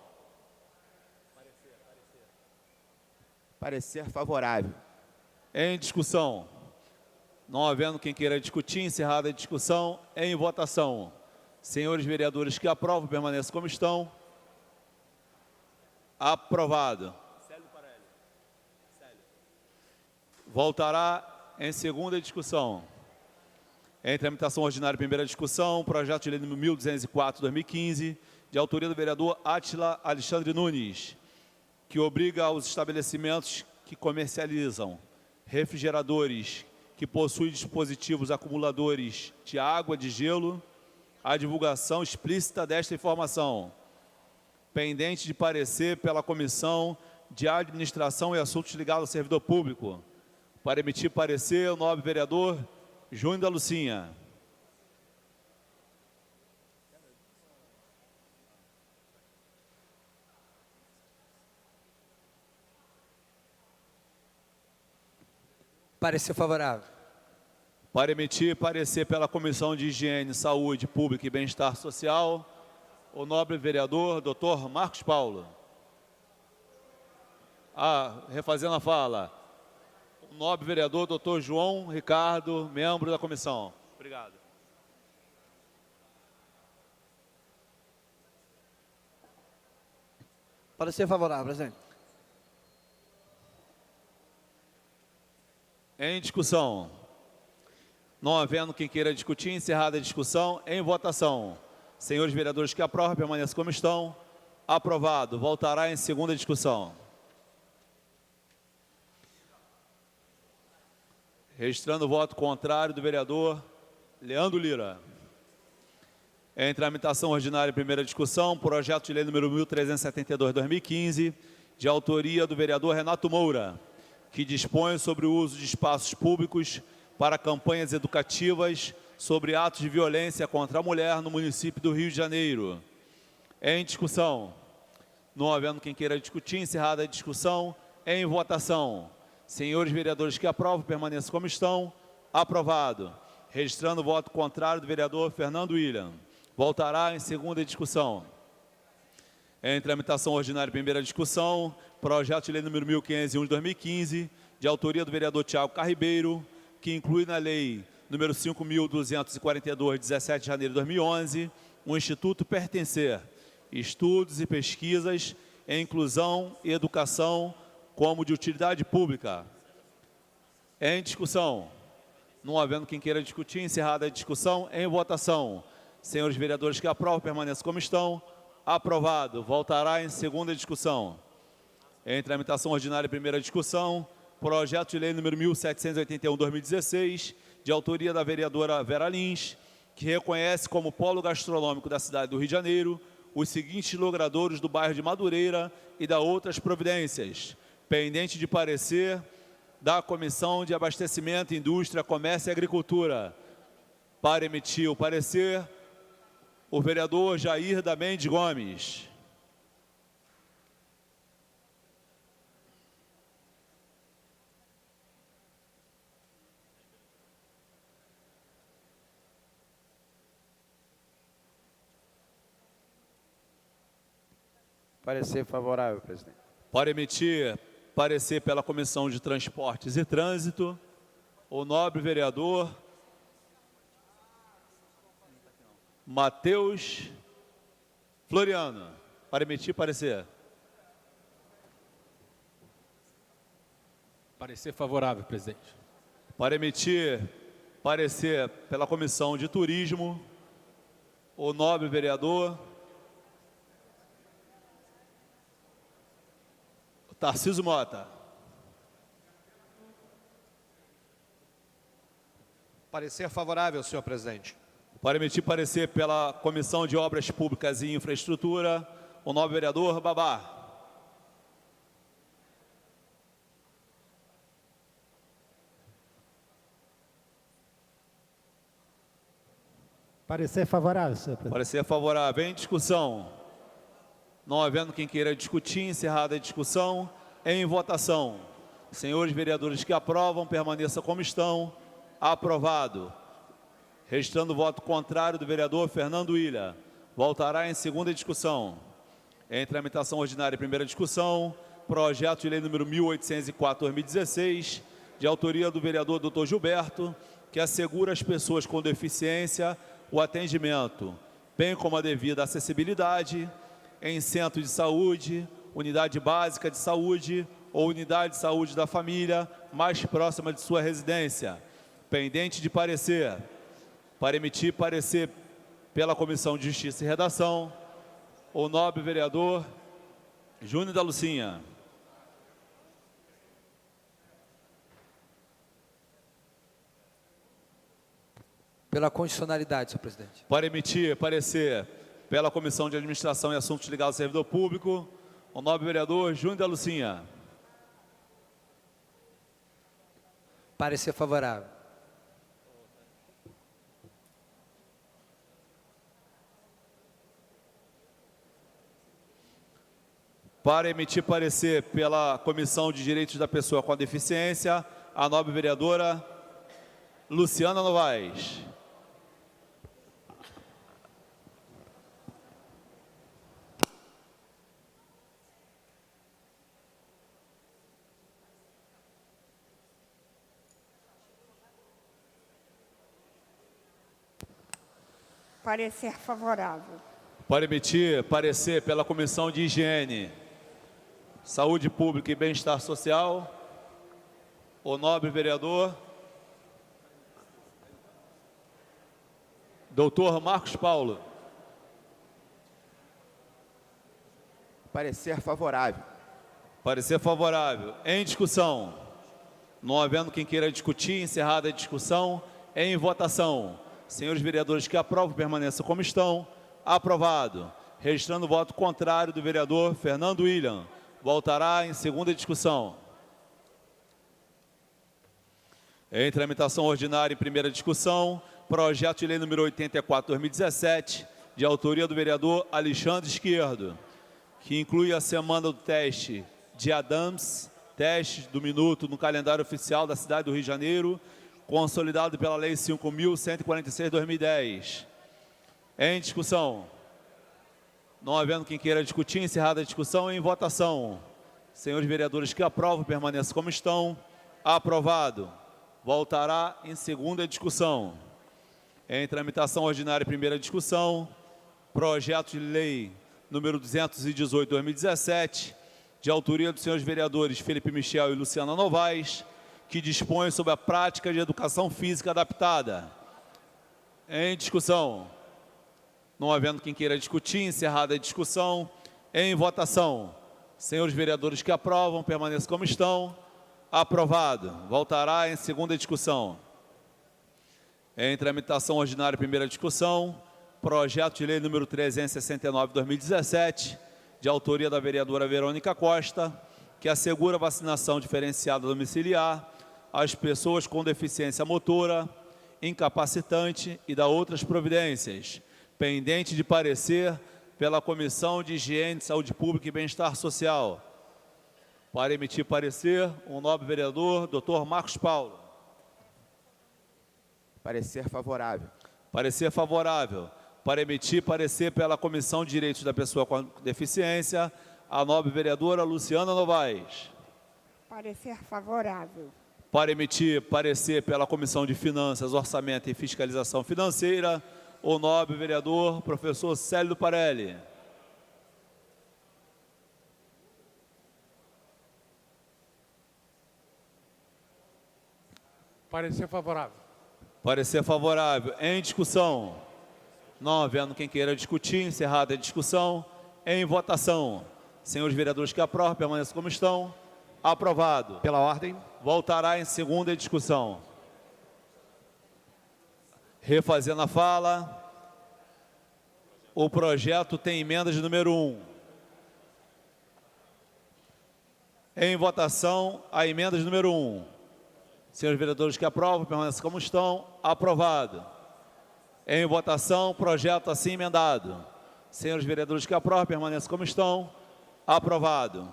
Parecer favorável.
Em discussão. Não havendo quem queira discutir, encerrada a discussão, em votação. Senhores vereadores que aprovam, permaneçam como estão. Aprovado. Voltará em segunda discussão. Em tramitação ordinária, primeira discussão, projeto de lei número 1204/2015, de autoria do vereador Átila Alexandre Nunes, que obriga aos estabelecimentos que comercializam refrigeradores que possuem dispositivos acumuladores de água, de gelo, a divulgação explícita desta informação, pendente de parecer pela Comissão de Administração e Assuntos ligados ao Servidor Público. Para emitir parecer, o nobre vereador Júnior da Lucinha.
Parecer favorável.
Para emitir parecer pela Comissão de Higiene, Saúde Pública e Bem-Estar Social, o nobre vereador Dr. Marcos Paulo. Refazendo a fala, o nobre vereador Dr. João Ricardo, membro da comissão. Obrigado.
Parecer favorável, presidente.
Em discussão. Não havendo quem queira discutir, encerrada a discussão, em votação. Senhores vereadores que aprovam, permaneçam como estão. Aprovado. Voltará em segunda discussão. Registrando o voto contrário do vereador Leandro Lira. Em tramitação ordinária, primeira discussão, projeto de lei número 1372/2015, de autoria do vereador Renato Moura, que dispõe sobre o uso de espaços públicos para campanhas educativas sobre atos de violência contra a mulher no município do Rio de Janeiro. Em discussão. Não havendo quem queira discutir, encerrada a discussão, em votação. Senhores vereadores que aprovam, permaneçam como estão. Aprovado. Registrando o voto contrário do vereador Fernando William. Voltará em segunda discussão. Em tramitação ordinária, primeira discussão, projeto de lei número 1501 de 2015, de autoria do vereador Tiago Carribeiro, que inclui na lei número 5.242, de 17 de janeiro de 2011, o Instituto Pertencer, estudos e pesquisas em inclusão e educação como de utilidade pública. Em discussão. Não havendo quem queira discutir, encerrada a discussão, em votação. Senhores vereadores que aprovam, permaneçam como estão. Aprovado. Voltará em segunda discussão. Em tramitação ordinária, primeira discussão, projeto de lei número 1781/2016, de autoria da vereadora Vera Lins, que reconhece como polo gastronômico da cidade do Rio de Janeiro os seguintes logradouros do bairro de Madureira e da outras providências, pendente de parecer da Comissão de Abastecimento, Indústria, Comércio e Agricultura. Para emitir o parecer, o vereador Jair da Mendes Gomes.
Parecer favorável, presidente.
Para emitir parecer pela Comissão de Transportes e Trânsito, o nobre vereador Matheus Floriano. Para emitir parecer.
Parecer favorável, presidente.
Para emitir parecer pela Comissão de Turismo, o nobre vereador Tarcísio Mota.
Parecer favorável, senhor presidente.
Para emitir parecer pela Comissão de Obras Públicas e Infraestrutura, o nobre vereador Babá.
Parecer favorável, senhor presidente.
Parecer favorável. Em discussão. Não havendo quem queira discutir, encerrada a discussão, em votação. Senhores vereadores que aprovam, permaneça como estão. Aprovado. Restando o voto contrário do vereador Fernando Ilha. Voltará em segunda discussão. Em tramitação ordinária e primeira discussão, projeto de lei número 1804/2016, de autoria do vereador Dr. Gilberto, que assegura às pessoas com deficiência o atendimento, bem como a devida acessibilidade, em centro de saúde, unidade básica de saúde ou unidade de saúde da família mais próxima de sua residência. Pendente de parecer. Para emitir parecer pela Comissão de Justiça e Redação, o nobre vereador Júnior da Lucinha.
Pela constitucionalidade, senhor presidente.
Para emitir parecer pela Comissão de Administração e Assuntos Ligados ao Servidor Público, o nobre vereador Júnior da Lucinha.
Parecer favorável.
Para emitir parecer pela Comissão de Direitos da Pessoa com Deficiência, a nobre vereadora Luciana Novaes.
Parecer favorável.
Para emitir parecer pela Comissão de Higiene, Saúde Pública e Bem-Estar Social, o nobre vereador Dr. Marcos Paulo.
Parecer favorável.
Parecer favorável. Em discussão. Não havendo quem queira discutir, encerrada a discussão, em votação. Senhores vereadores que aprovam, permaneçam como estão. Aprovado. Registrando o voto contrário do vereador Fernando William. Voltará em segunda discussão. Em tramitação ordinária em primeira discussão, projeto de lei número 84/2017, de autoria do vereador Alexandre Esquerdo, que inclui a semana do teste de Adams, teste do minuto no calendário oficial da cidade do Rio de Janeiro, consolidado pela Lei 5.146/2010. Em discussão. Não havendo quem queira discutir, encerrada a discussão, em votação. Senhores vereadores que aprovam, permaneçam como estão. Aprovado. Voltará em segunda discussão. Em tramitação ordinária e primeira discussão, projeto de lei número 218/2017, de autoria dos senhores vereadores Felipe Michel e Luciana Novaes, que dispõe sobre a prática de educação física adaptada. Em discussão. Não havendo quem queira discutir, encerrada a discussão, em votação. Senhores vereadores que aprovam, permaneçam como estão. Aprovado. Voltará em segunda discussão. Em tramitação ordinária, primeira discussão, projeto de lei número 369/2017, de autoria da vereadora Verônica Costa, que assegura vacinação diferenciada domiciliar às pessoas com deficiência motora, incapacitante e da outras providências, pendente de parecer pela Comissão de Higiene, Saúde Pública e Bem-Estar Social. Para emitir parecer, o nobre vereador, Dr. Marcos Paulo.
Parecer favorável.
Parecer favorável. Para emitir parecer pela Comissão de Direitos da Pessoa com Deficiência, a nobre vereadora Luciana Novaes.
Parecer favorável.
Para emitir parecer pela Comissão de Finanças, Orçamento e Fiscalização Financeira, o nobre vereador, professor Célio Parelli.
Parecer favorável.
Parecer favorável. Em discussão. Não havendo quem queira discutir, encerrada a discussão. Em votação. Senhores vereadores que aprovam, permaneçam como estão. Aprovado.
Pela ordem.
Voltará em segunda discussão. Refazendo a fala. O projeto tem emenda de número 1. Em votação, a emenda de número 1. Senhores vereadores que aprovam, permaneçam como estão. Aprovado. Em votação, projeto assim emendado. Senhores vereadores que aprovam, permaneçam como estão. Aprovado.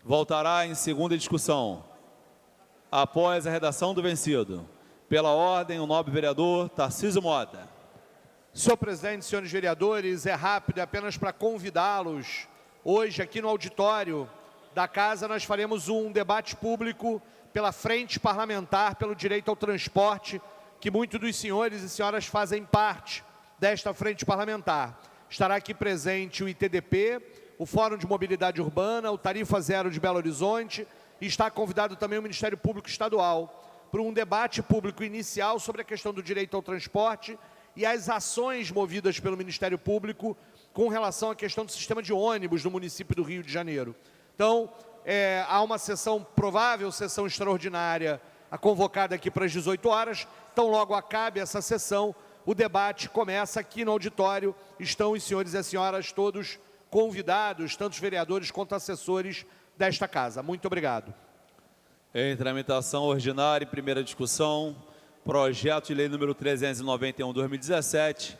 Voltará em segunda discussão. Após a redação do vencido. Pela ordem, o nobre vereador Tarcísio Mota.
Senhor presidente, senhores vereadores, é rápido, é apenas para convidá-los. Hoje, aqui no auditório da Casa, nós faremos um debate público pela Frente Parlamentar pelo Direito ao Transporte, que muitos dos senhores e senhoras fazem parte desta Frente Parlamentar. Estará aqui presente o ITDP, o Fórum de Mobilidade Urbana, o Tarifa Zero de Belo Horizonte, e está convidado também o Ministério Público Estadual para um debate público inicial sobre a questão do direito ao transporte e as ações movidas pelo Ministério Público com relação à questão do sistema de ônibus no município do Rio de Janeiro. Então, há uma sessão provável, sessão extraordinária, convocada aqui para as 18 horas. Então, logo acabe essa sessão, o debate começa aqui no auditório. Estão os senhores e as senhoras todos convidados, tanto os vereadores quanto assessores desta Casa. Muito obrigado.
Em tramitação ordinária, em primeira discussão, projeto de lei número 391/2017,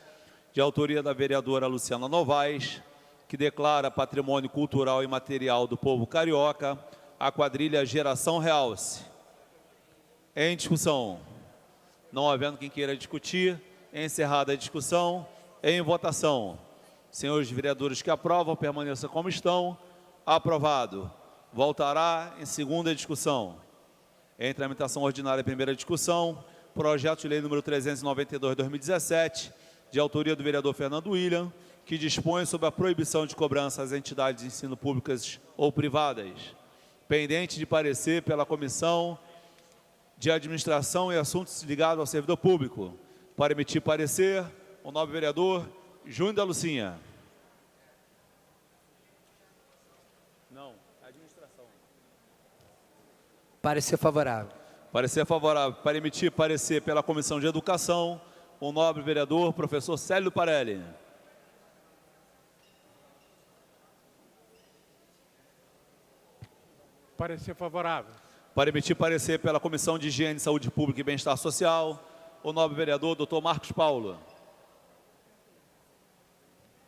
de autoria da vereadora Luciana Novaes, que declara patrimônio cultural e material do povo carioca a quadrilha Geração Realce. Em discussão. Não havendo quem queira discutir, encerrada a discussão, em votação. Senhores vereadores que aprovam, permaneçam como estão. Aprovado. Voltará em segunda discussão. Em tramitação ordinária, primeira discussão, projeto de lei número 392/2017, de autoria do vereador Fernando William, que dispõe sobre a proibição de cobrança às entidades de ensino públicas ou privadas, pendente de parecer pela Comissão de Administração e Assuntos ligados ao Servidor Público. Para emitir parecer, o nobre vereador Júnior da Lucinha. Não, administração.
Parecer favorável.
Parecer favorável. Para emitir parecer pela Comissão de Educação, o nobre vereador professor Célio Parelli.
Parecer favorável.
Para emitir parecer pela Comissão de Higiene, Saúde Pública e Bem-Estar Social, o nobre vereador Dr. Marcos Paulo.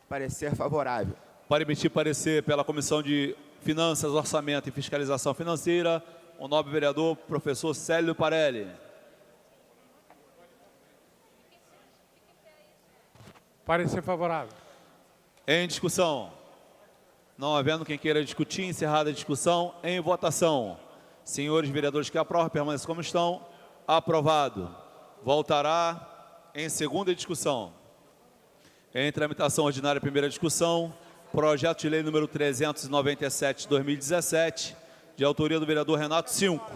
Parecer favorável.
Para emitir parecer pela Comissão de Finanças, Orçamento e Fiscalização Financeira, o nobre vereador professor Célio Parelli.
Parecer favorável.
Em discussão. Não havendo quem queira discutir, encerrada a discussão, em votação. Senhores vereadores que aprovam, permaneçam como estão. Aprovado. Voltará em segunda discussão. Em tramitação ordinária, primeira discussão, projeto de lei número 397/2017, de autoria do vereador Renato Cinco,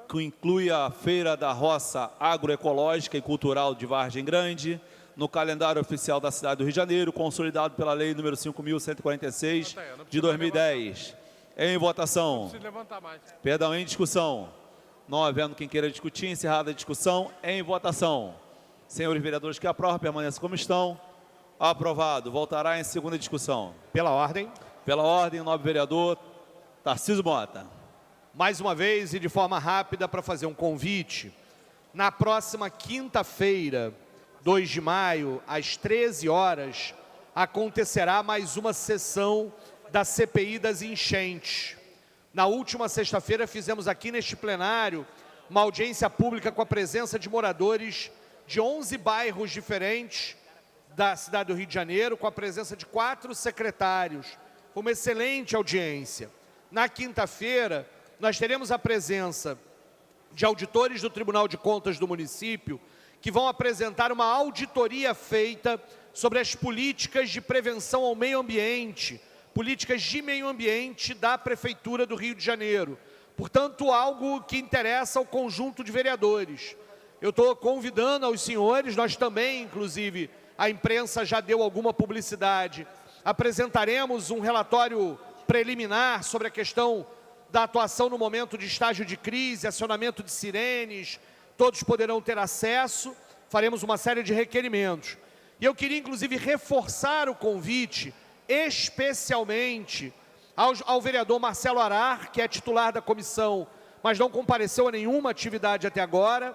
que inclui a Feira da Roça Agroecológica e Cultural de Vargem Grande, no calendário oficial da cidade do Rio de Janeiro, consolidado pela lei número 5.146 de 2010. Em votação.
Não precisa levantar mais.
Perdão, em discussão. Não havendo quem queira discutir, encerrada a discussão, em votação. Senhores vereadores que aprovam, permaneçam como estão. Aprovado. Voltará em segunda discussão.
Pela ordem.
Pela ordem, o nobre vereador Tarcísio Mota.
mais uma vez e de forma rápida para fazer um convite. Na próxima quinta-feira, 2 de maio, às 13 horas, acontecerá mais uma sessão da CPI das enchentes. Na última sexta-feira fizemos aqui neste plenário uma audiência pública com a presença de moradores de 11 bairros diferentes da cidade do Rio de Janeiro, com a presença de 4 secretários. Foi uma excelente audiência. Na quinta-feira, nós teremos a presença de auditores do Tribunal de Contas do município, que vão apresentar uma auditoria feita sobre as políticas de prevenção ao meio ambiente, políticas de meio ambiente da Prefeitura do Rio de Janeiro. Portanto, algo que interessa ao conjunto de vereadores. Eu estou convidando aos senhores, nós também, inclusive, a imprensa já deu alguma publicidade, apresentaremos um relatório preliminar sobre a questão da atuação no momento de estágio de crise, acionamento de sirenes, todos poderão ter acesso, faremos uma série de requerimentos. E eu queria, inclusive, reforçar o convite, especialmente ao vereador Marcelo Arar, que é titular da comissão, mas não compareceu a nenhuma atividade até agora,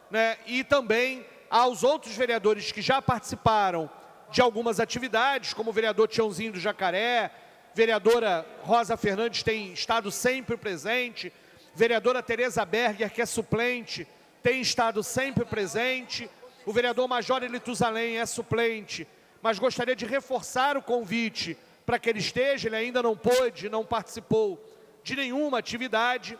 né? E também aos outros vereadores que já participaram de algumas atividades, como o vereador Tiãozinho do Jacaré, vereadora Rosa Fernandes tem estado sempre presente, vereadora Tereza Berger, que é suplente, tem estado sempre presente, o vereador Major Elituzalém é suplente, mas gostaria de reforçar o convite para que ele esteja, ele ainda não pôde, não participou de nenhuma atividade,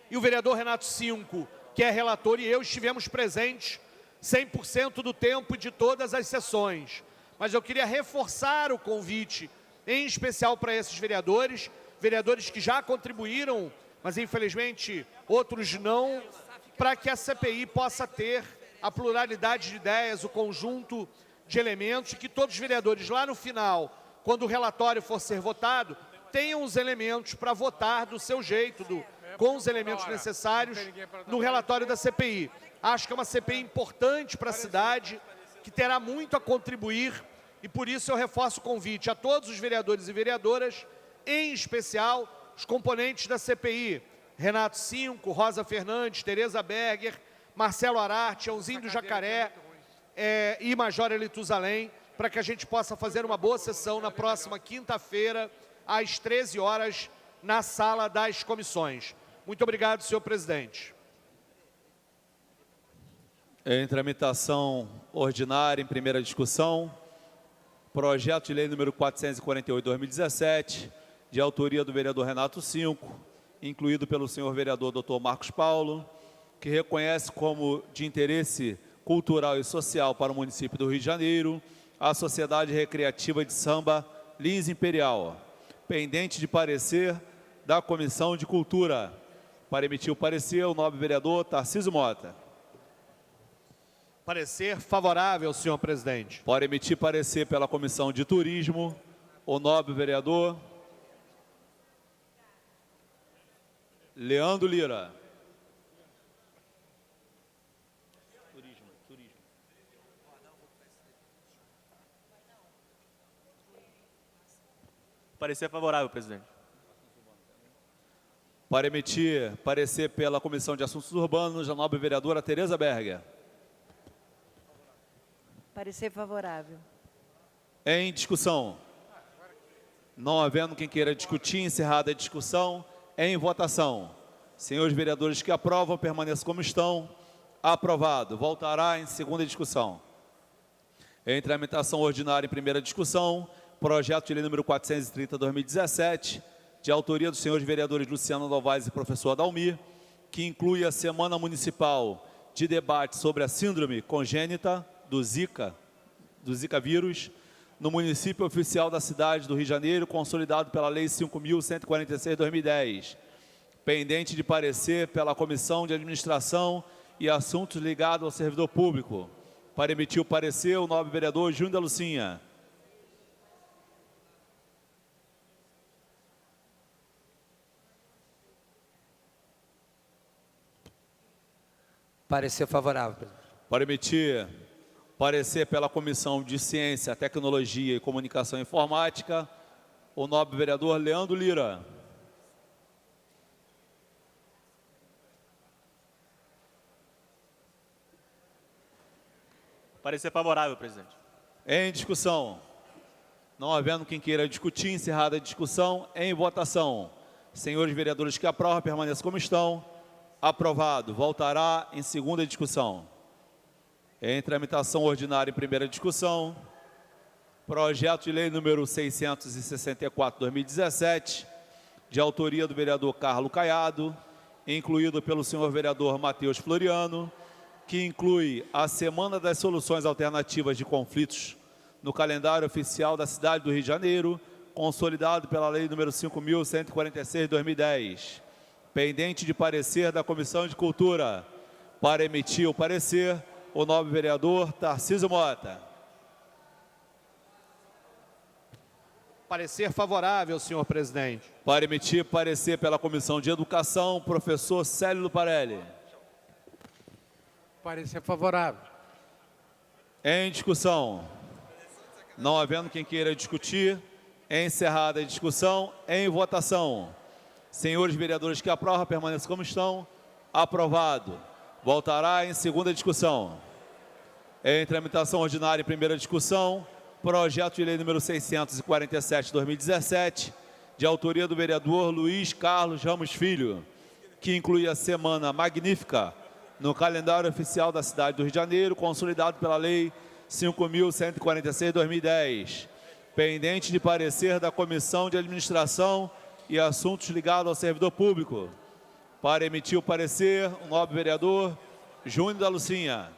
e o vereador Renato Cinco, que é relator, e eu estivemos presentes 100% do tempo e de todas as sessões. Mas eu queria reforçar o convite, em especial para esses vereadores, vereadores que já contribuíram, mas infelizmente outros não, para que a CPI possa ter a pluralidade de ideias, o conjunto de elementos, e que todos os vereadores lá no final, quando o relatório for ser votado, tenham os elementos para votar do seu jeito, com os elementos necessários no relatório da CPI. Acho que é uma CPI importante para a cidade, que terá muito a contribuir, e por isso eu reforço o convite a todos os vereadores e vereadoras, em especial os componentes da CPI, Renato Cinco, Rosa Fernandes, Tereza Berger, Marcelo Arar, Tiãozinho do Jacaré e Major Elituzalém, para que a gente possa fazer uma boa sessão na próxima quinta-feira, às 13 horas, na sala das comissões. Muito obrigado, senhor presidente.
Em tramitação ordinária, em primeira discussão, projeto de lei número 448/2017, de autoria do vereador Renato Cinco, incluído pelo senhor vereador Dr. Marcos Paulo, que reconhece como de interesse cultural e social para o município do Rio de Janeiro a Sociedade Recreativa de Samba Lins Imperial, pendente de parecer da Comissão de Cultura. Para emitir o parecer, o nobre vereador Tarcísio Mota.
Parecer favorável, senhor presidente.
Para emitir parecer pela Comissão de Turismo, o nobre vereador Leandro Lira.
Parecer favorável, presidente.
Para emitir parecer pela Comissão de Assuntos Urbanos, a nobre vereadora Tereza Berger.
Parecer favorável.
Em discussão. Não havendo quem queira discutir, encerrada a discussão, em votação. Senhores vereadores que aprovam, permaneçam como estão. Aprovado. Voltará em segunda discussão. Em tramitação ordinária em primeira discussão, projeto de lei número 430/2017, de autoria dos senhores vereadores Luciano Novaes e professor Adalmir, que inclui a Semana Municipal de Debate sobre a Síndrome Congênita do Zika vírus, no município oficial da cidade do Rio de Janeiro, consolidado pela Lei 5.146/2010, pendente de parecer pela Comissão de Administração e Assuntos ligados ao Servidor Público. Para emitir o parecer, o nobre vereador Júnior da Lucinha.
Parecer favorável, presidente.
Para emitir parecer pela Comissão de Ciência, Tecnologia e Comunicação Informática, o nobre vereador Leandro Lira.
Parecer favorável, presidente.
Em discussão. Não havendo quem queira discutir, encerrada a discussão, em votação. Senhores vereadores que aprovam, permaneçam como estão. Aprovado. Voltará em segunda discussão. Em tramitação ordinária em primeira discussão. Projeto de lei número 664/2017, de autoria do vereador Carlos Caiado, incluído pelo senhor vereador Matheus Floriano, que inclui a Semana das Soluções Alternativas de Conflitos no calendário oficial da cidade do Rio de Janeiro, consolidado pela lei número 5.146/2010, pendente de parecer da Comissão de Cultura. Para emitir o parecer, o nobre vereador Tarcísio Mota.
Parecer favorável, senhor presidente.
Para emitir parecer pela Comissão de Educação, professor Célio Luparelli.
Parecer favorável.
Em discussão. Não havendo quem queira discutir, encerrada a discussão, em votação. Senhores vereadores que aprovam, permaneçam como estão. Aprovado. Voltará em segunda discussão. Em tramitação ordinária em primeira discussão, projeto de lei número 647/2017, de autoria do vereador Luiz Carlos Ramos Filho, que inclui a Semana Magnífica no calendário oficial da cidade do Rio de Janeiro, consolidado pela lei 5.146/2010, pendente de parecer da Comissão de Administração e Assuntos ligados ao servidor público. Para emitir o parecer, o nobre vereador Júnior da Lucinha.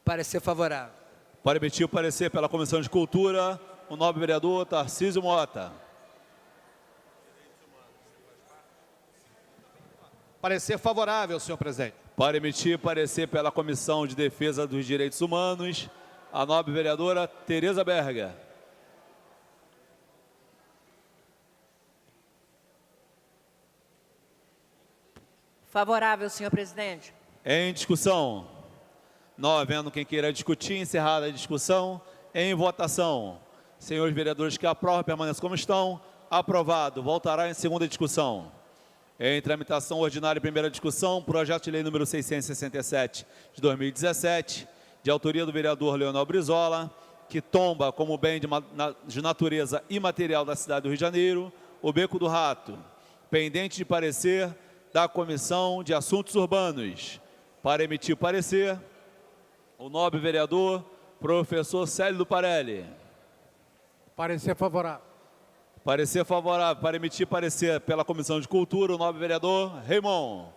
Parecer favorável.
Para emitir o parecer pela Comissão de Cultura, o nobre vereador Tarcísio Mota.
Parecer favorável, senhor presidente.
Para emitir parecer pela Comissão de Defesa dos Direitos Humanos, a nobre vereadora Tereza Berger.
Favorável, senhor presidente.
Em discussão. Não havendo quem queira discutir, encerrada a discussão, em votação. Senhores vereadores que aprovam, permaneçam como estão. Aprovado. Voltará em segunda discussão. Em tramitação ordinária em primeira discussão, projeto de lei número 667 de 2017, de autoria do vereador Leonel Brizola, que tomba como bem de natureza imaterial da cidade do Rio de Janeiro, o Beco do Rato, pendente de parecer da Comissão de Assuntos Urbanos. Para emitir o parecer, o nobre vereador, professor Célio Luparelli.
Parecer favorável.
Parecer favorável. Para emitir parecer pela Comissão de Cultura, o nobre vereador Raymond.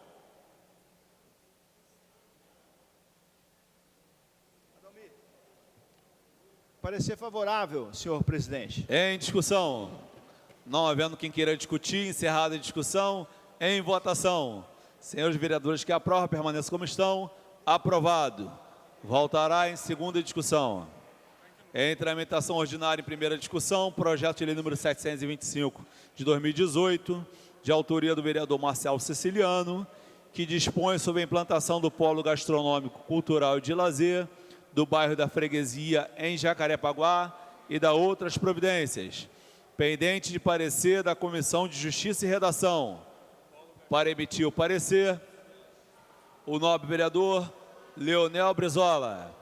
Parecer favorável, senhor presidente.
Em discussão. Não havendo quem queira discutir, encerrada a discussão, em votação. Senhores vereadores que aprovam, permaneçam como estão. Aprovado. Voltará em segunda discussão. Em tramitação ordinária em primeira discussão, projeto de lei número 725 de 2018, de autoria do vereador Marcelo Siciliano, que dispõe sobre a implantação do polo gastronômico, cultural e de lazer do bairro da Freguesia em Jacarepaguá e da outras providências, pendente de parecer da Comissão de Justiça e Redação. Para emitir o parecer, o nobre vereador Leonel Brizola.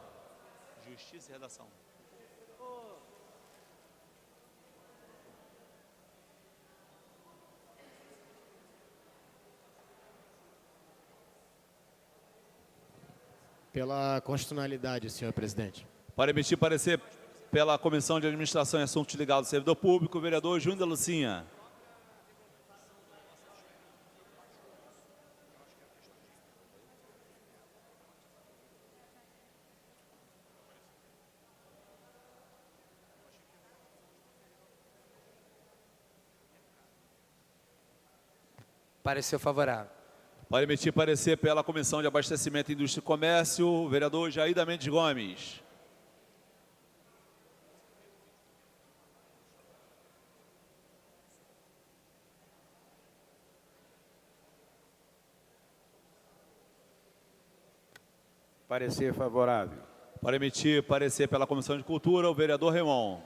Justiça e Redação.
Pela constitucionalidade, senhor presidente.
Para emitir parecer pela Comissão de Administração e Assuntos Ligados ao Servidor Público, o vereador Júnior da Lucinha.
Parecer favorável.
Para emitir parecer pela Comissão de Abastecimento, Indústria e Comércio, o vereador Jair da Mendes Gomes.
Parecer favorável.
Para emitir parecer pela Comissão de Cultura, o vereador Raymond.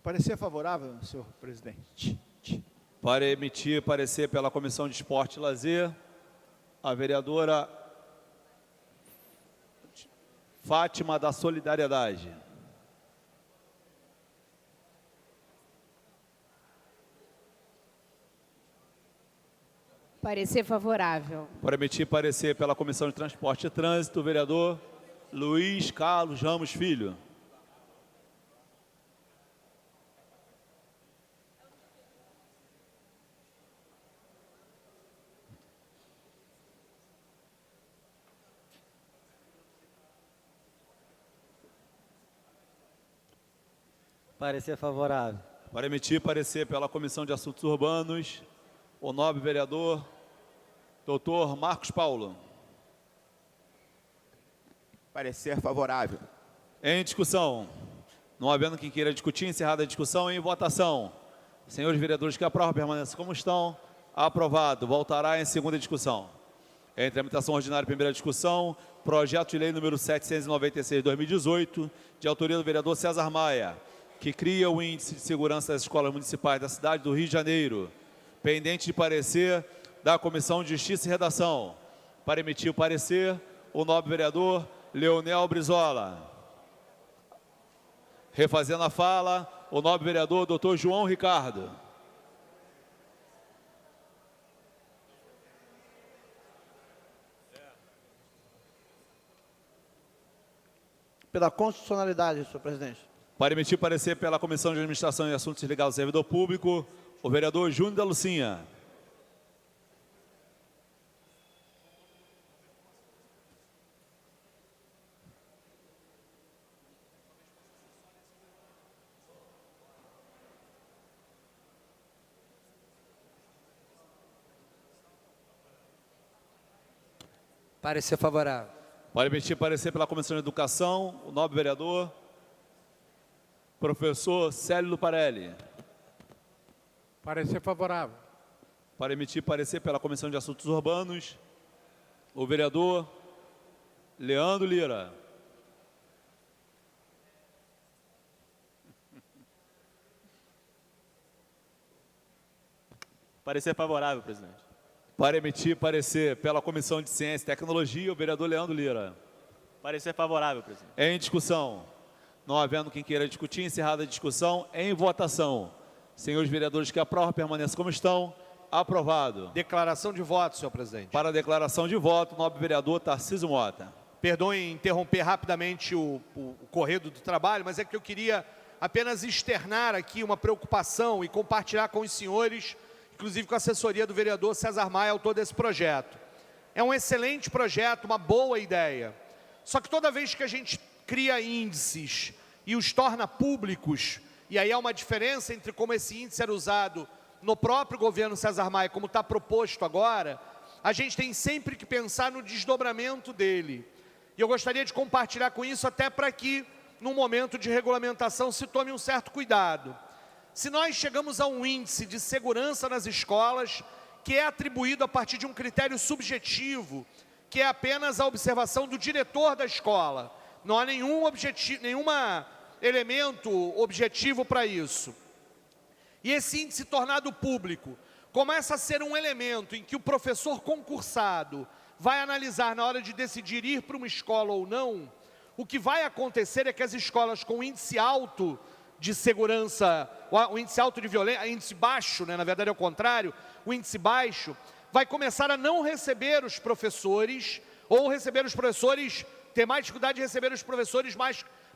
Parecer favorável, senhor presidente.
Para emitir parecer pela Comissão de Esporte e Lazer, a vereadora Fátima da Solidariedade.
Parecer favorável.
Para emitir parecer pela Comissão de Transporte e Trânsito, o vereador Luiz Carlos Ramos Filho.
Parecer favorável.
Para emitir parecer pela Comissão de Assuntos Urbanos, o nobre vereador Dr. Marcos Paulo.
Parecer favorável.
Em discussão. Não havendo quem queira discutir, encerrada a discussão, em votação. Senhores vereadores que aprovam, permaneçam como estão. Aprovado. Voltará em segunda discussão. Em tramitação ordinária, primeira discussão, projeto de lei número 796/2018, de autoria do vereador César Maia, que cria o Índice de Segurança das Escolas Municipais da cidade do Rio de Janeiro, pendente de parecer da Comissão de Justiça e Redação. Para emitir o parecer, o nobre vereador Leonel Brizola. Refazendo a fala, o nobre vereador Dr. João Ricardo.
Pela constitucionalidade, senhor presidente.
Para emitir parecer pela Comissão de Administração e Assuntos Legais do Servidor Público, o vereador Júnior da Lucinha.
Parecer favorável.
Para emitir parecer pela Comissão de Educação, o nobre vereador professor Célio Luparelli.
Parecer favorável.
Para emitir parecer pela Comissão de Assuntos Urbanos, o vereador Leandro Lira.
Parecer favorável, presidente.
Para emitir parecer pela Comissão de Ciência e Tecnologia, o vereador Leandro Lira.
Parecer favorável, presidente.
Em discussão. Não havendo quem queira discutir, encerrada a discussão, em votação. Senhores vereadores que aprovam, permaneçam como estão. Aprovado.
Declaração de voto, senhor presidente.
Para a declaração de voto, o nobre vereador Tarcísio Mota.
Perdoem interromper rapidamente o corredo do trabalho, mas é que eu queria apenas externar aqui uma preocupação e compartilhar com os senhores, inclusive com a assessoria do vereador César Maia, autor desse projeto. É um excelente projeto, uma boa ideia. Só que toda vez que a gente cria índices e os torna públicos, e aí há uma diferença entre como esse índice era usado no próprio governo César Maia, como está proposto agora, a gente tem sempre que pensar no desdobramento dele. E eu gostaria de compartilhar com isso até para que, num momento de regulamentação, se tome um certo cuidado. Se nós chegamos a um índice de segurança nas escolas, que é atribuído a partir de um critério subjetivo, que é apenas a observação do diretor da escola, não há nenhum elemento objetivo para isso. E esse índice tornado público começa a ser um elemento em que o professor concursado vai analisar na hora de decidir ir para uma escola ou não. O que vai acontecer é que as escolas com índice alto de segurança, o índice alto de violência, índice baixo, né, na verdade é o contrário, o índice baixo, vai começar a não receber os professores, ou receber os professores, ter mais dificuldade de receber os professores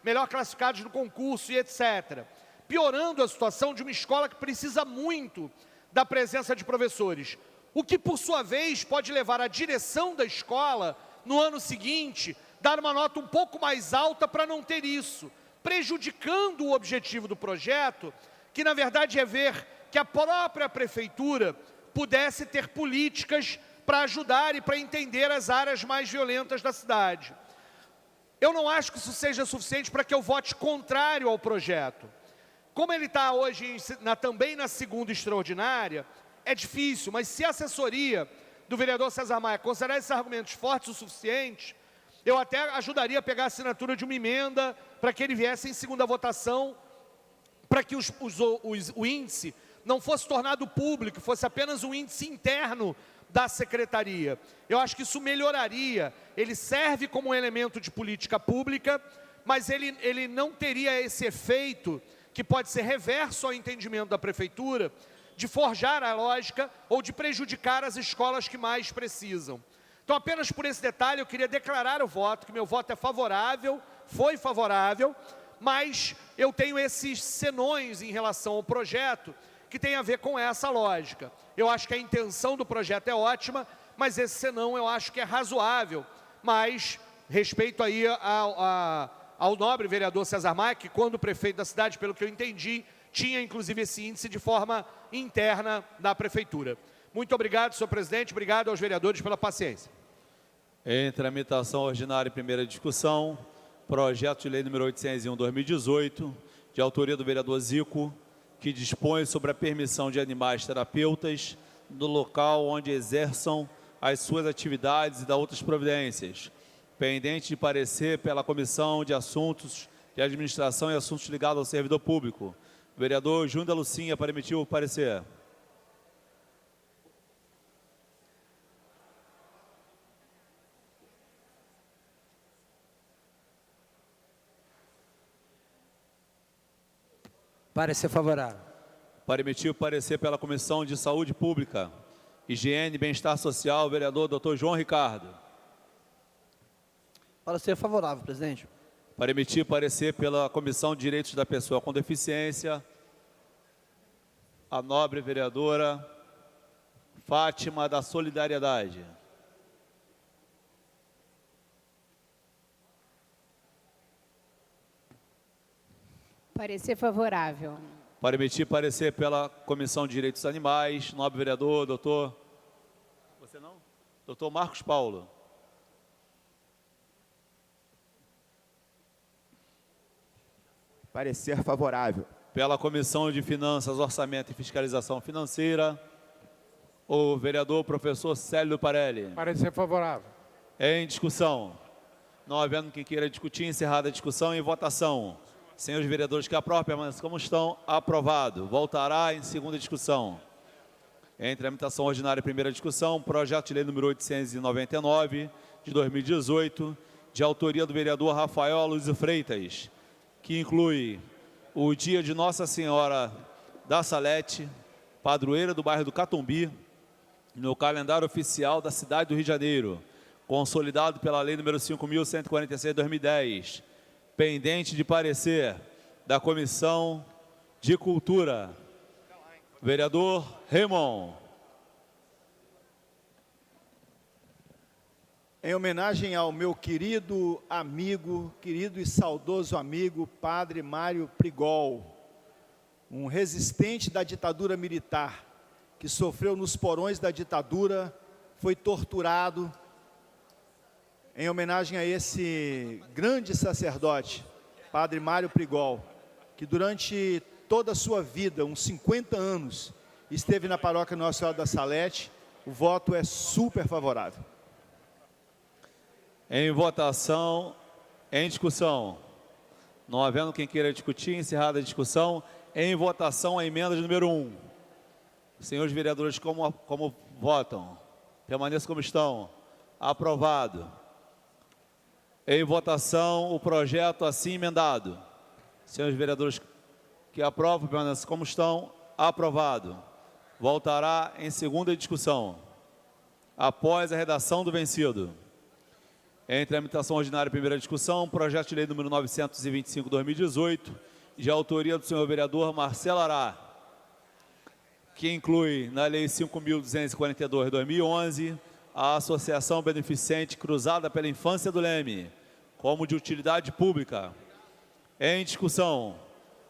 melhor classificados no concurso e etc. Piorando a situação de uma escola que precisa muito da presença de professores. O que, por sua vez, pode levar a direção da escola, no ano seguinte, dar uma nota um pouco mais alta para não ter isso, prejudicando o objetivo do projeto, que na verdade é ver que a própria prefeitura pudesse ter políticas para ajudar e para entender as áreas mais violentas da cidade. Eu não acho que isso seja suficiente para que eu vote contrário ao projeto. Como ele está hoje também na segunda extraordinária, é difícil, mas se a assessoria do vereador César Maia considerar esses argumentos fortes o suficiente, eu até ajudaria a pegar a assinatura de uma emenda para que ele viesse em segunda votação para que o índice não fosse tornado público, fosse apenas um índice interno da secretaria. Eu acho que isso melhoraria. Ele serve como um elemento de política pública, mas ele não teria esse efeito, que pode ser reverso ao entendimento da prefeitura, de forjar a lógica ou de prejudicar as escolas que mais precisam. Então, apenas por esse detalhe, eu queria declarar o voto, que meu voto é favorável, foi favorável, mas eu tenho esses senões em relação ao projeto, que tem a ver com essa lógica. Eu acho que a intenção do projeto é ótima, mas esse senão eu acho que é razoável. Mas, respeito aí ao nobre vereador César Maia, que quando prefeito da cidade, pelo que eu entendi, tinha inclusive esse índice de forma interna da prefeitura. Muito obrigado, senhor presidente, obrigado aos vereadores pela paciência.
Em tramitação ordinária e primeira discussão, projeto de lei número 801/2018, de autoria do vereador Zico, que dispõe sobre a permissão de animais terapeutas no local onde exerçam as suas atividades e da outras providências, pendente de parecer pela Comissão de Assuntos de Administração e Assuntos ligados ao servidor público. Vereador Júnior da Lucinha, para emitir o parecer.
Parecer favorável.
Para emitir o parecer pela Comissão de Saúde Pública, Higiene e Bem-Estar Social, vereador Dr. João Ricardo.
Parecer favorável, presidente.
Para emitir parecer pela Comissão de Direitos da Pessoa com Deficiência, a nobre vereadora Fátima da Solidariedade.
Parecer favorável.
Para emitir parecer pela Comissão de Direitos dos Animais, nobre vereador, doutor... Você não? Doutor Marcos Paulo.
Parecer favorável.
Pela Comissão de Finanças, Orçamento e Fiscalização Financeira, o vereador professor Célio Parelli.
Parecer favorável.
Em discussão. Não havendo quem queira discutir, encerrada a discussão, em votação. Senhores vereadores que aprovam, permaneçam como estão. Aprovado. Voltará em segunda discussão. Em tramitação ordinária e primeira discussão, projeto de lei número 899, de 2018, de autoria do vereador Rafael Aloysio Freitas, que inclui o dia de Nossa Senhora da Salete, padroeira do bairro do Catumbi, no calendário oficial da cidade do Rio de Janeiro, consolidado pela lei número 5.146 de 2010, pendente de parecer da Comissão de Cultura. Vereador Raymond.
Em homenagem ao meu querido e saudoso amigo, Padre Mário Prigol, um resistente da ditadura militar, que sofreu nos porões da ditadura, foi torturado. Em homenagem a esse grande sacerdote, Padre Mário Prigol, que durante toda a sua vida, uns 50 anos, esteve na paróquia Nossa Senhora da Salete, o voto é super favorável.
Em votação, em discussão. Não havendo quem queira discutir, encerrada a discussão. Em votação, a emenda de número 1. Senhores vereadores, como votam? Permaneçam como estão. Aprovado. Em votação, o projeto assim emendado. Senhores vereadores que aprovam, permaneçam como estão. Aprovado. Voltará em segunda discussão, após a redação do vencido. Em tramitação ordinária e primeira discussão, projeto de lei número 925/2018, de autoria do senhor vereador Marcelo Ará, que inclui na lei 5.242/2011 a Associação Beneficente Cruzada pela Infância do Leme, como de utilidade pública. Em discussão,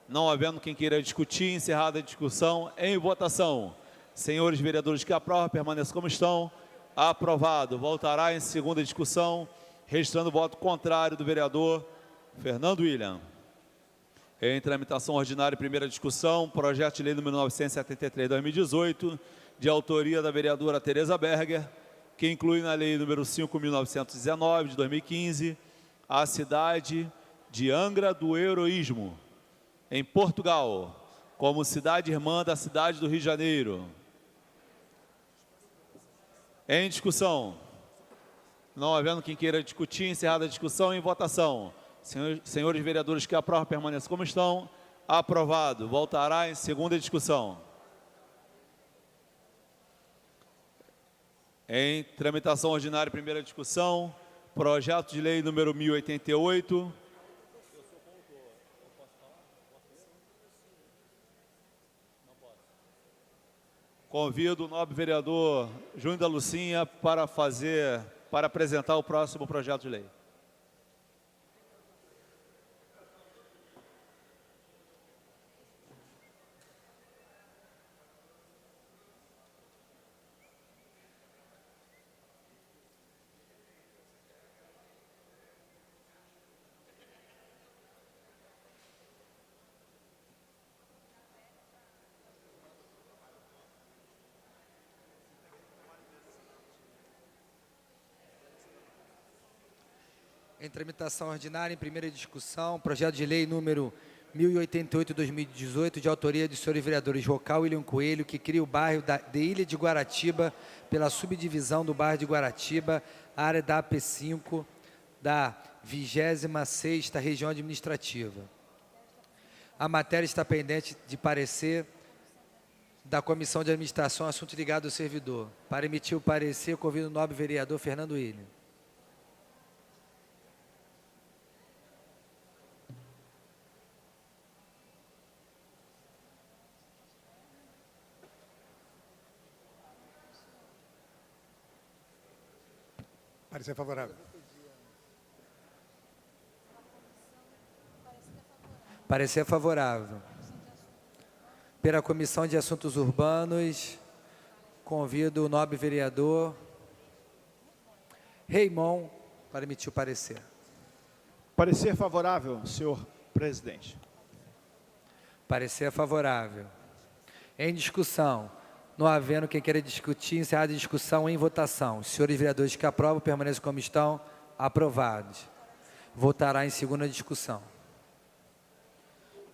não havendo quem queira discutir, encerrada a discussão, em votação. Senhores vereadores que aprovam, permaneçam como estão. Aprovado. Voltará em segunda discussão, registrando o voto contrário do vereador Fernando William. Em tramitação ordinária e primeira discussão, projeto de lei número 973/2018, de autoria da vereadora Tereza Berger, que inclui na lei número 5.919, de 2015, a cidade de Angra do Heroísmo. em Portugal, como cidade irmã da cidade do Rio de Janeiro. Em discussão. Não havendo quem queira discutir, encerrada a discussão, em votação. Senhores vereadores que aprovam, permaneçam como estão. Aprovado. Voltará em segunda discussão. Em tramitação ordinária, primeira discussão, projeto de lei número 1088. Convido o nobre vereador Júnior da Lucinha para apresentar o próximo projeto de lei.
Em tramitação ordinária, em primeira discussão, projeto de lei número 1088/2018, de autoria dos senhores vereadores Rocal e William Coelho, que cria o bairro de Ilha de Guaratiba, pela subdivisão do bairro de Guaratiba, área da AP5, da 26ª região administrativa. A matéria está pendente de parecer da Comissão de Administração, assunto ligado ao servidor. Para emitir o parecer, convido o nobre vereador Fernando William.
Parecer favorável.
Parecer favorável. Pela Comissão de Assuntos Urbanos, convido o nobre vereador Raimon para emitir o parecer.
Parecer favorável, senhor presidente.
Parecer favorável. Em discussão. Não havendo quem queira discutir, encerrada a discussão, em votação. Os senhores vereadores que aprovam, permaneçam como estão. Aprovados. Votará em segunda discussão.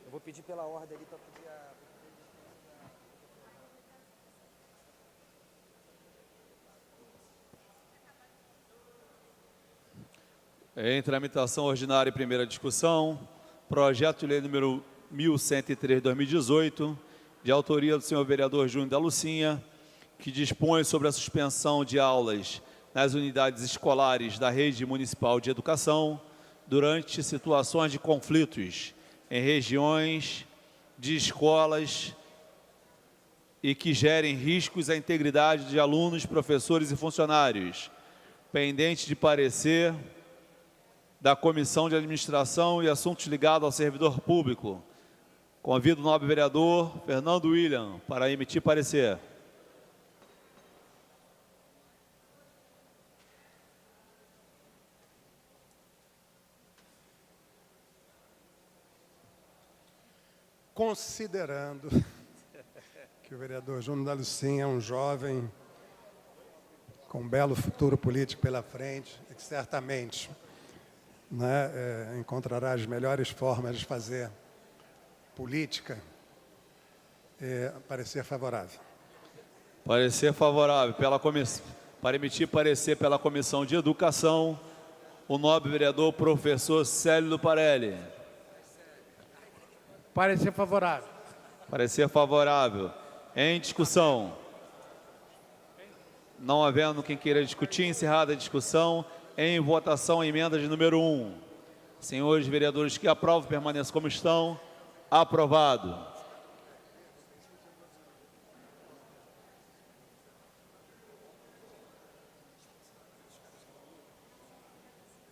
Eu vou pedir pela ordem ali para pedir
Em tramitação ordinária e primeira discussão, projeto de lei número 1103/2018, de autoria do senhor vereador Júnior da Lucinha, que dispõe sobre a suspensão de aulas nas unidades escolares da rede municipal de educação durante situações de conflitos em regiões de escolas e que gerem riscos à integridade de alunos, professores e funcionários, pendente de parecer da Comissão de Administração e Assuntos ligados ao Servidor Público. Convido o nobre vereador Fernando William para emitir parecer.
Considerando que o vereador Júnior da Lucinha é um jovem com um belo futuro político pela frente e que certamente encontrará as melhores formas de fazer política, parecer favorável.
Parecer favorável para emitir parecer pela Comissão de Educação, o nobre vereador professor Célio Luparelli.
Parecer favorável.
Parecer favorável. Em discussão. Não havendo quem queira discutir, encerrada a discussão, em votação, emenda de número 1. Senhores vereadores que aprovam, permaneçam como estão. Aprovado.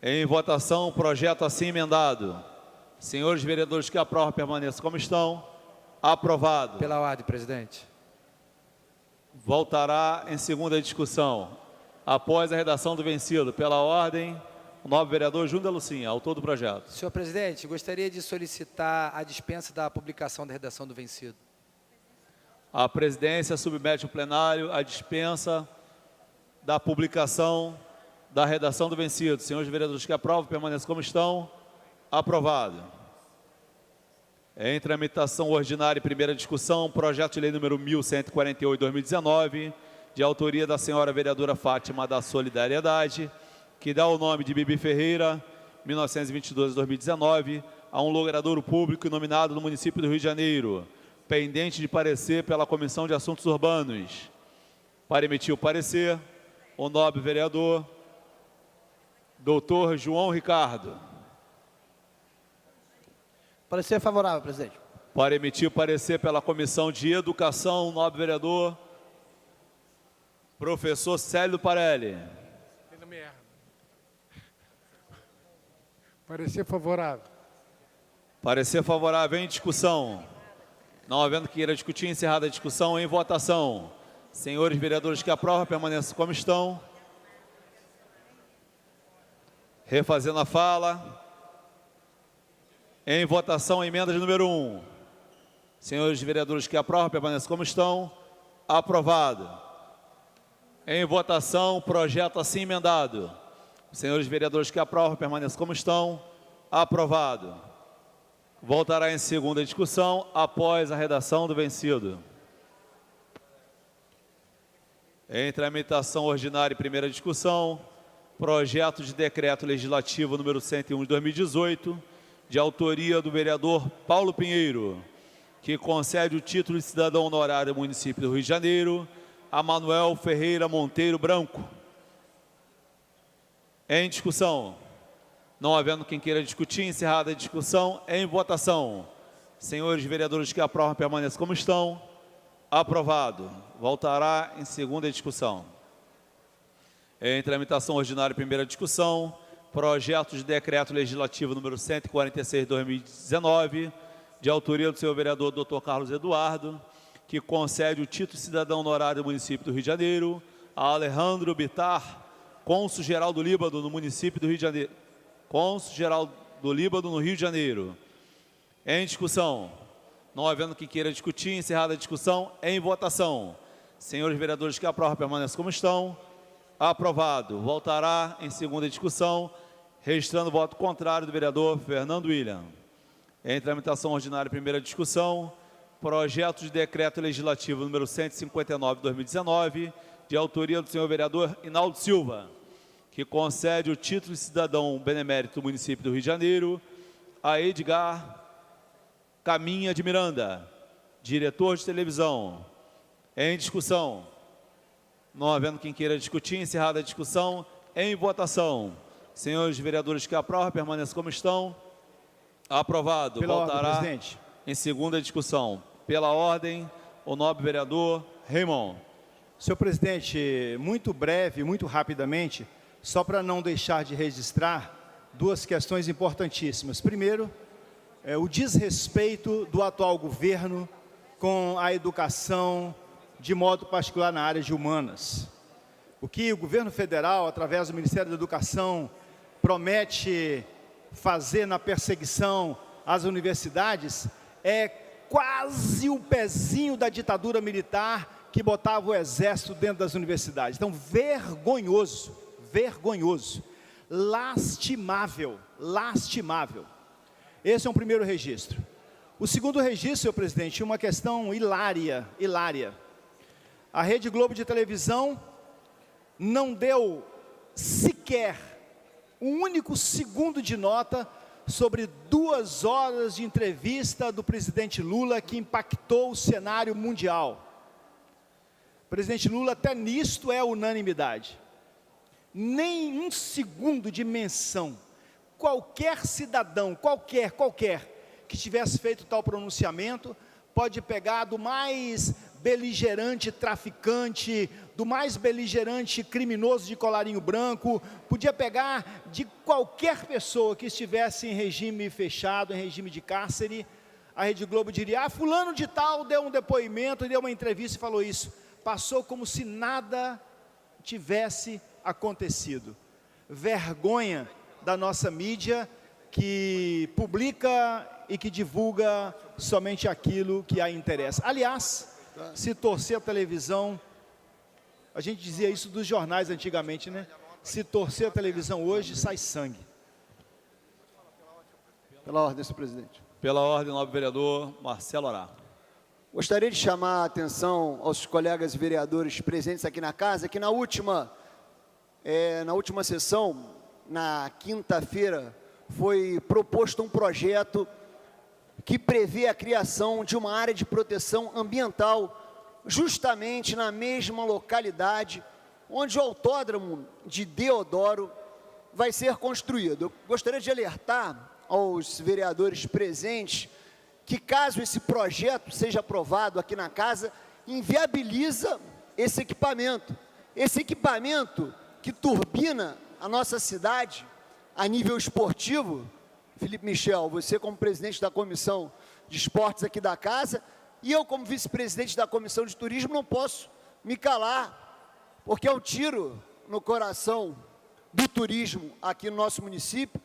Em votação, o projeto assim emendado. Senhores vereadores que aprovam, permaneçam como estão. Aprovado.
Pela ordem, presidente.
Voltará em segunda discussão. Após a redação do vencido. Pela ordem, o nobre vereador Júnior da Lucinha, autor do projeto.
Senhor presidente, gostaria de solicitar a dispensa da publicação da redação do vencido.
A presidência submete ao plenário a dispensa da publicação da redação do vencido. Senhores vereadores que aprovam, permaneçam como estão. Aprovado. Em tramitação ordinária e primeira discussão, projeto de lei número 1148/2019, de autoria da senhora vereadora Fátima da Solidariedade, que dá o nome de Bibi Ferreira, 1922-2019, a um logradouro público nominado no município do Rio de Janeiro, pendente de parecer pela Comissão de Assuntos Urbanos. Para emitir o parecer, o nobre vereador, doutor João Ricardo.
Parecer favorável, presidente.
Para emitir o parecer pela Comissão de Educação, o nobre vereador, professor Célio Parelli.
Ele não me erra. Parecer favorável.
Parecer favorável em discussão. Não havendo que queira discutir, encerrada a discussão, em votação. Senhores vereadores que aprovam, permaneçam como estão. Refazendo a fala. Em votação, emenda de número 1. Senhores vereadores que aprovam, permaneçam como estão. Aprovado. Em votação, projeto assim emendado. Senhores vereadores que aprovam, permaneçam como estão. Aprovado. Voltará em segunda discussão, após a redação do vencido. Em tramitação ordinária e primeira discussão, projeto de decreto legislativo número 101 de 2018, de autoria do vereador Paulo Pinheiro, que concede o título de cidadão honorário do município do Rio de Janeiro a Manuel Ferreira Monteiro Branco. Em discussão. Não havendo quem queira discutir, encerrada a discussão, em votação. Senhores vereadores que aprovam, permaneçam como estão. Aprovado. Voltará em segunda discussão. Em tramitação ordinária e primeira discussão, projeto de decreto legislativo número 146 de 2019, de autoria do senhor vereador Dr. Carlos Eduardo, que concede o título de cidadão honorário do município do Rio de Janeiro a Alejandro Bittar, cônsul-geral do Líbano no município do Rio de Janeiro. Cônsul-geral do Líbano no Rio de Janeiro. Em discussão. Não havendo quem queira discutir, encerrada a discussão, em votação. Senhores vereadores que aprovam, permaneçam como estão. Aprovado. Voltará em segunda discussão, registrando o voto contrário do vereador Fernando William. Em tramitação ordinária e primeira discussão, projeto de decreto legislativo número 159 de 2019, de autoria do senhor vereador Hinaldo Silva, que concede o título de cidadão benemérito do município do Rio de Janeiro a Edgar Caminha de Miranda, diretor de televisão. Em discussão. Não havendo quem queira discutir, encerrada a discussão, em votação. Senhores vereadores que aprovam, permaneçam como estão. Aprovado.
Pela
Voltará
ordem, presidente.
em segunda discussão. Pela ordem, o nobre vereador Raymond.
Senhor presidente, muito breve, muito rapidamente, só para não deixar de registrar duas questões importantíssimas. Primeiro, o desrespeito do atual governo com a educação, de modo particular na área de humanas. O que o governo federal, através do Ministério da Educação, promete fazer na perseguição às universidades é quase o pezinho da ditadura militar que botava o exército dentro das universidades. Então, vergonhoso, vergonhoso, lastimável, lastimável. Esse é um primeiro registro. O segundo registro, senhor presidente, uma questão hilária, hilária. A Rede Globo de televisão não deu sequer um único segundo de nota sobre 2 horas de entrevista do presidente Lula que impactou o cenário mundial. O presidente Lula até nisto é unanimidade. Nem um segundo de menção. Qualquer cidadão, qualquer, que tivesse feito tal pronunciamento, pode pegar do mais beligerante traficante, do mais beligerante criminoso de colarinho branco, podia pegar de qualquer pessoa que estivesse em regime fechado, em regime de cárcere. A Rede Globo diria, fulano de tal deu um depoimento, deu uma entrevista e falou isso. Passou como se nada tivesse acontecido. Vergonha da nossa mídia, que publica e que divulga somente aquilo que a interessa. Aliás, se torcer a televisão, a gente dizia isso dos jornais antigamente, né? Se torcer a televisão hoje, sai sangue.
Pela ordem, senhor presidente.
Pela ordem, nobre vereador Marcelo Ará.
Gostaria de chamar a atenção aos colegas vereadores presentes aqui na casa, que na última sessão, na quinta-feira, foi proposto um projeto que prevê a criação de uma área de proteção ambiental justamente na mesma localidade onde o autódromo de Deodoro vai ser construído. Eu gostaria de alertar aos vereadores presentes que, caso esse projeto seja aprovado aqui na casa, inviabiliza esse equipamento. Esse equipamento que turbina a nossa cidade a nível esportivo. Felipe Michel, você como presidente da Comissão de Esportes aqui da casa, e eu como vice-presidente da Comissão de Turismo não posso me calar, porque é um tiro no coração do turismo aqui no nosso município,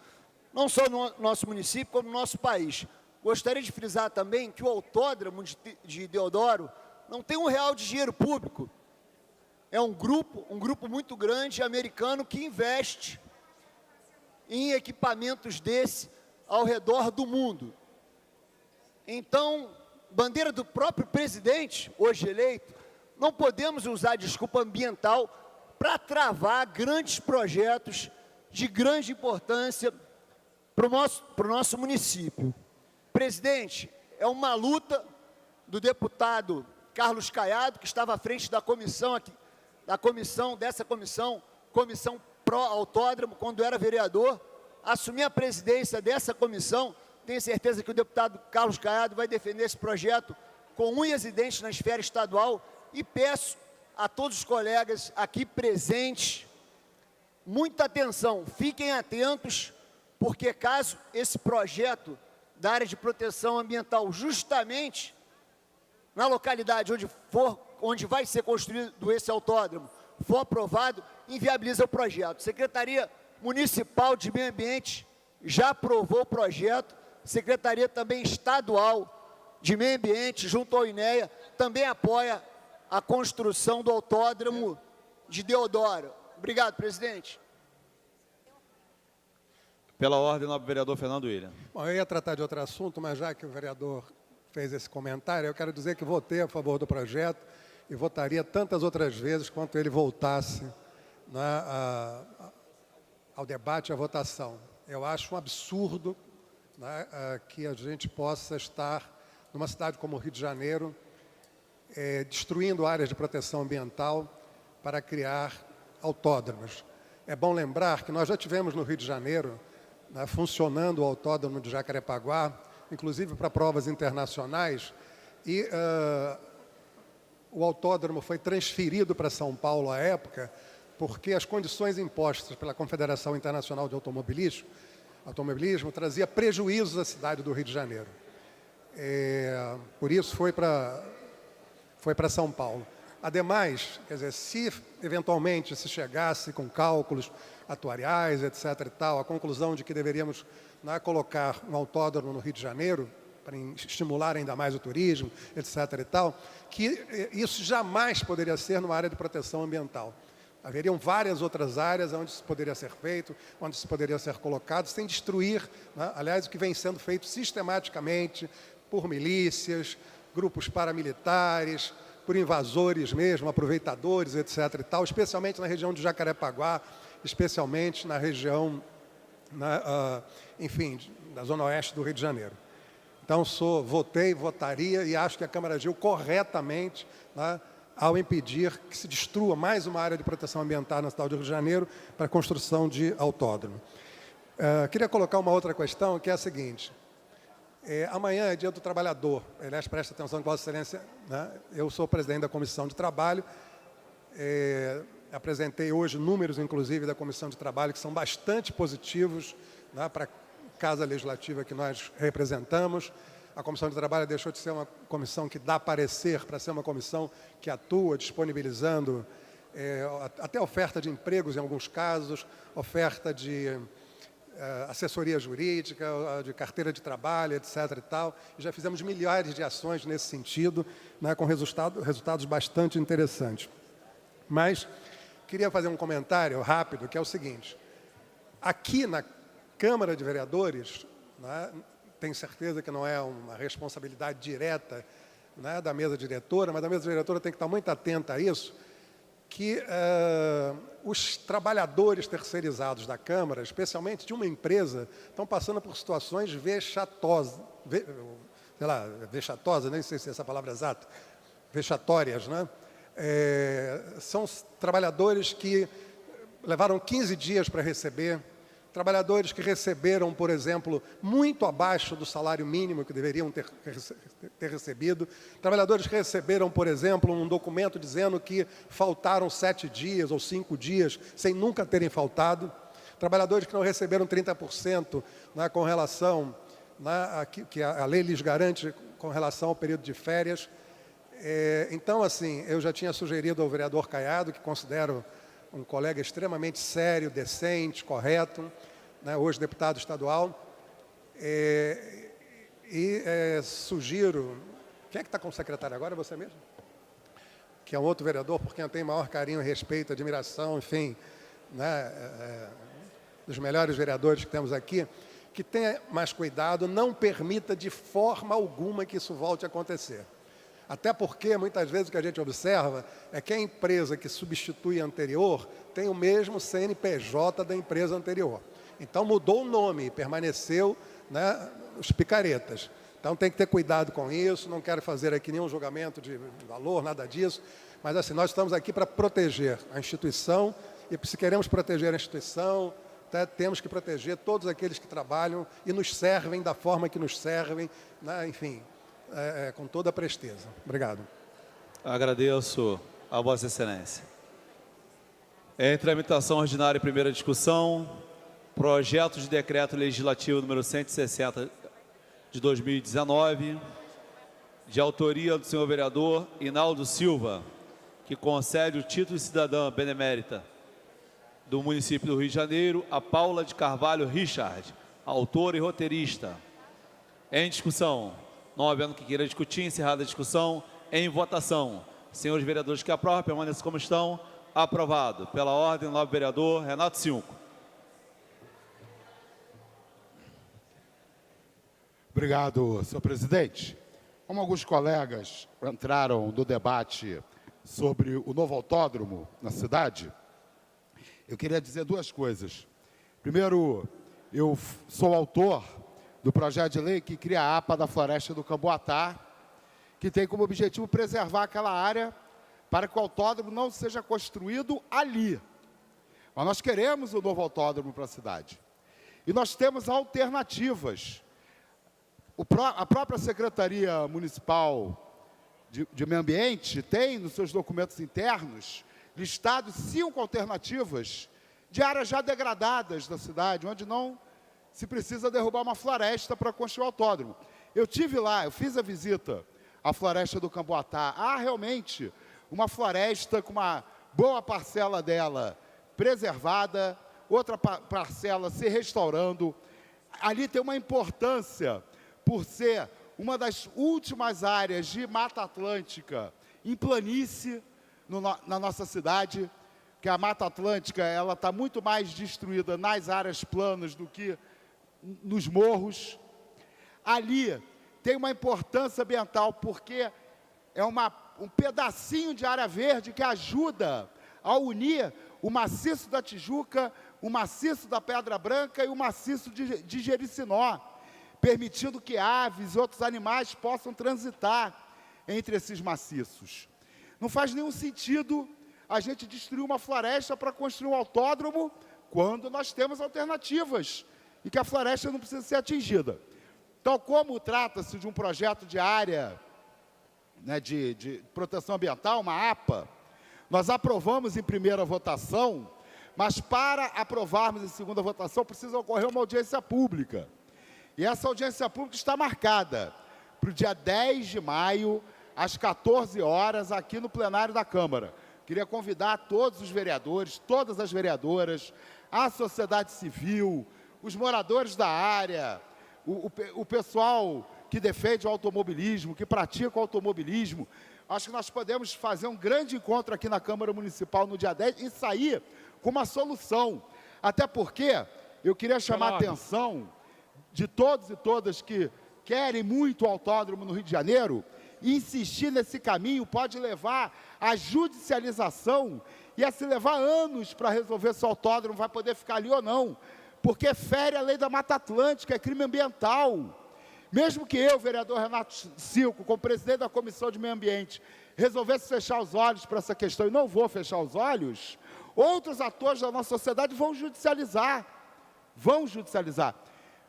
não só no nosso município, como no nosso país. Gostaria de frisar também que o autódromo de Deodoro não tem R$1 de dinheiro público. É um grupo muito grande americano que investe em equipamentos desse ao redor do mundo. Então, bandeira do próprio presidente, hoje eleito, não podemos usar desculpa ambiental para travar grandes projetos de grande importância para o nosso município. Presidente, é uma luta do deputado Carlos Caiado, que estava à frente da comissão aqui, comissão pró-autódromo, quando era vereador, assumi a presidência dessa comissão. Tenho certeza que o deputado Carlos Caiado vai defender esse projeto com unhas e dentes na esfera estadual, e peço a todos os colegas aqui presentes muita atenção, fiquem atentos, porque caso esse projeto da área de proteção ambiental, justamente na localidade onde vai ser construído esse autódromo, for aprovado, inviabiliza o projeto. Secretaria Municipal de Meio Ambiente já aprovou o projeto, Secretaria também Estadual de Meio Ambiente, junto ao INEA, também apoia a construção do autódromo de Deodoro. Obrigado, presidente.
Pela ordem, nobre vereador Fernando William.
Bom, eu ia tratar de outro assunto, mas já que o vereador fez esse comentário, eu quero dizer que votei a favor do projeto e votaria tantas outras vezes quanto ele voltasse ao debate e à votação. Eu acho um absurdo que a gente possa estar numa cidade como o Rio de Janeiro destruindo áreas de proteção ambiental para criar autódromos. É bom lembrar que nós já tivemos no Rio de Janeiro funcionando o autódromo de Jacarepaguá, inclusive para provas internacionais, e o autódromo foi transferido para São Paulo à época, porque as condições impostas pela Confederação Internacional de Automobilismo trazia prejuízos à cidade do Rio de Janeiro. Por isso foi para São Paulo. Ademais, quer dizer, se eventualmente se chegasse com cálculos atuariais, etc. e tal, a conclusão de que deveríamos colocar um autódromo no Rio de Janeiro, para estimular ainda mais o turismo, etc. e tal, que isso jamais poderia ser numa área de proteção ambiental. Haveriam várias outras áreas onde isso poderia ser feito, onde isso poderia ser colocado, sem destruir, aliás, o que vem sendo feito sistematicamente por milícias, grupos paramilitares, por invasores mesmo, aproveitadores, etc. e tal, especialmente na região de Jacarepaguá, especialmente na região, enfim, da zona oeste do Rio de Janeiro. Então, votaria e acho que a Câmara agiu corretamente ao impedir que se destrua mais uma área de proteção ambiental na cidade do Rio de Janeiro para a construção de autódromo. Queria colocar uma outra questão, que é a seguinte. Amanhã é Dia do Trabalhador. Aliás, presta atenção, Vossa Excelência, eu sou presidente da Comissão de Trabalho, apresentei hoje números, inclusive, da Comissão de Trabalho, que são bastante positivos para a Casa Legislativa que nós representamos. A Comissão de Trabalho deixou de ser uma comissão que dá parecer para ser uma comissão que atua disponibilizando até oferta de empregos em alguns casos, oferta de assessoria jurídica, de carteira de trabalho, etc. e tal. E já fizemos milhares de ações nesse sentido, com resultados bastante interessantes. Mas queria fazer um comentário rápido, que é o seguinte. Aqui na Câmara de Vereadores, tenho certeza que não é uma responsabilidade direta, né, da mesa diretora, mas a mesa diretora tem que estar muito atenta a isso, que os trabalhadores terceirizados da Câmara, especialmente de uma empresa, estão passando por situações vexatosas, vexatosa, nem sei se é essa palavra exata, vexatórias, né? São trabalhadores que levaram 15 dias para receber, trabalhadores que receberam, por exemplo, muito abaixo do salário mínimo que deveriam ter recebido, trabalhadores que receberam, por exemplo, um documento dizendo que faltaram 7 dias ou 5 dias, sem nunca terem faltado, trabalhadores que não receberam 30%, né, com relação, né, que a lei lhes garante com relação ao período de férias. Então, assim, eu já tinha sugerido ao vereador Caiado, que considero um colega extremamente sério, decente, correto, né, hoje deputado estadual, sugiro... Quem é que está com o secretário agora? É você mesmo? Que é um outro vereador por quem eu tenho maior carinho, respeito, admiração, enfim, né, dos melhores vereadores que temos aqui, que tenha mais cuidado, não permita de forma alguma que isso volte a acontecer. Até porque, muitas vezes, o que a gente observa é que a empresa que substitui a anterior tem o mesmo CNPJ da empresa anterior. Então, mudou o nome, permaneceu, né, os picaretas. Então, tem que ter cuidado com isso, não quero fazer aqui nenhum julgamento de valor, nada disso, mas, assim, nós estamos aqui para proteger a instituição, e se queremos proteger a instituição, temos que proteger todos aqueles que trabalham e nos servem da forma que nos servem, né, enfim... com toda a presteza. Obrigado.
Agradeço a Vossa Excelência. Em tramitação ordinária e primeira discussão, projeto de decreto legislativo número 160 de 2019, de autoria do senhor vereador Hinaldo Silva, que concede o título de cidadã benemérita do município do Rio de Janeiro a Paula de Carvalho Richard, autora e roteirista. Em discussão. Não havendo que queira discutir, encerrada a discussão, em votação. Senhores vereadores que aprovam, permaneçam como estão. Aprovado. Pela ordem, o nobre vereador Renato Cinco.
Obrigado, senhor presidente. Como alguns colegas entraram no debate sobre o novo autódromo na cidade, eu queria dizer duas coisas. Primeiro, eu sou autor do projeto de lei que cria a APA da Floresta do Camboatá, que tem como objetivo preservar aquela área para que o autódromo não seja construído ali. Mas nós queremos o novo autódromo para a cidade. E nós temos alternativas. A própria Secretaria Municipal de Meio Ambiente tem, nos seus documentos internos, listado 5 alternativas de áreas já degradadas da cidade, onde não se precisa derrubar uma floresta para construir o autódromo. Eu tive lá, eu fiz a visita à Floresta do Camboatá. Há realmente uma floresta com uma boa parcela dela preservada, outra parcela se restaurando. Ali tem uma importância por ser uma das últimas áreas de Mata Atlântica em planície na nossa cidade, que a Mata Atlântica ela está muito mais destruída nas áreas planas do que nos morros. Ali tem uma importância ambiental, porque é um pedacinho de área verde que ajuda a unir o maciço da Tijuca, o maciço da Pedra Branca e o maciço de Jericinó, permitindo que aves e outros animais possam transitar entre esses maciços. Não faz nenhum sentido a gente destruir uma floresta para construir um autódromo quando nós temos alternativas e que a floresta não precisa ser atingida. Então, como trata-se de um projeto de área, né, de proteção ambiental, uma APA, nós aprovamos em primeira votação, mas para aprovarmos em segunda votação precisa ocorrer uma audiência pública. E essa audiência pública está marcada para o dia 10 de maio, às 14 horas, aqui no plenário da Câmara. Queria convidar todos os vereadores, todas as vereadoras, a sociedade civil, os moradores da área, o pessoal que defende o automobilismo, que pratica o automobilismo. Acho que nós podemos fazer um grande encontro aqui na Câmara Municipal no dia 10 e sair com uma solução. Até porque eu queria chamar a atenção de todos e todas que querem muito o autódromo no Rio de Janeiro, insistir nesse caminho pode levar à judicialização e a se levar anos para resolver se o autódromo vai poder ficar ali ou não, porque fere a lei da Mata Atlântica, é crime ambiental. Mesmo que eu, vereador Renato Silco, como presidente da Comissão de Meio Ambiente, resolvesse fechar os olhos para essa questão, e não vou fechar os olhos, outros atores da nossa sociedade vão judicializar. Vão judicializar.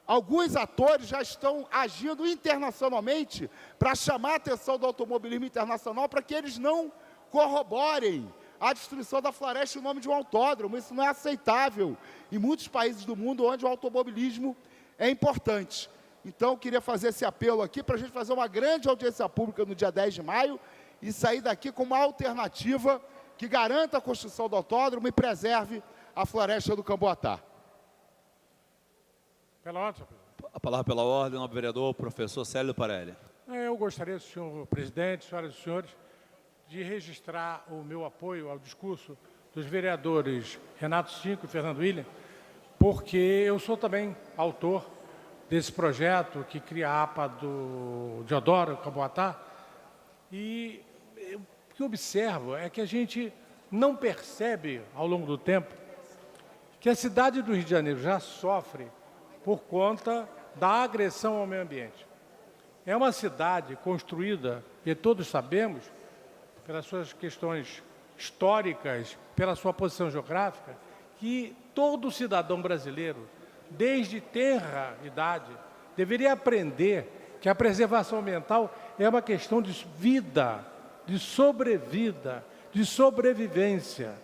Alguns atores já estão agindo internacionalmente para chamar a atenção do automobilismo internacional para que eles não corroborem a destruição da floresta em nome de um autódromo. Isso não é aceitável em muitos países do mundo onde o automobilismo é importante. Então, eu queria fazer esse apelo aqui para a gente fazer uma grande audiência pública no dia 10 de maio e sair daqui com uma alternativa que garanta a construção do autódromo e preserve a floresta do Camboatá.
Pela ordem, senhor presidente.
A palavra pela ordem, nobre vereador, professor Célio Parelli.
Eu gostaria, senhor presidente, senhoras e senhores, de registrar o meu apoio ao discurso dos vereadores Renato Cinco e Fernando William, porque eu sou também autor desse projeto que cria a APA do Deodoro, Camboatá, e o que observo é que a gente não percebe, ao longo do tempo, que a cidade do Rio de Janeiro já sofre por conta da agressão ao meio ambiente. É uma cidade construída, e todos sabemos, pelas suas questões históricas, pela sua posição geográfica, que todo cidadão brasileiro, desde tenra idade, deveria aprender que a preservação ambiental é uma questão de vida, de sobrevida, de sobrevivência.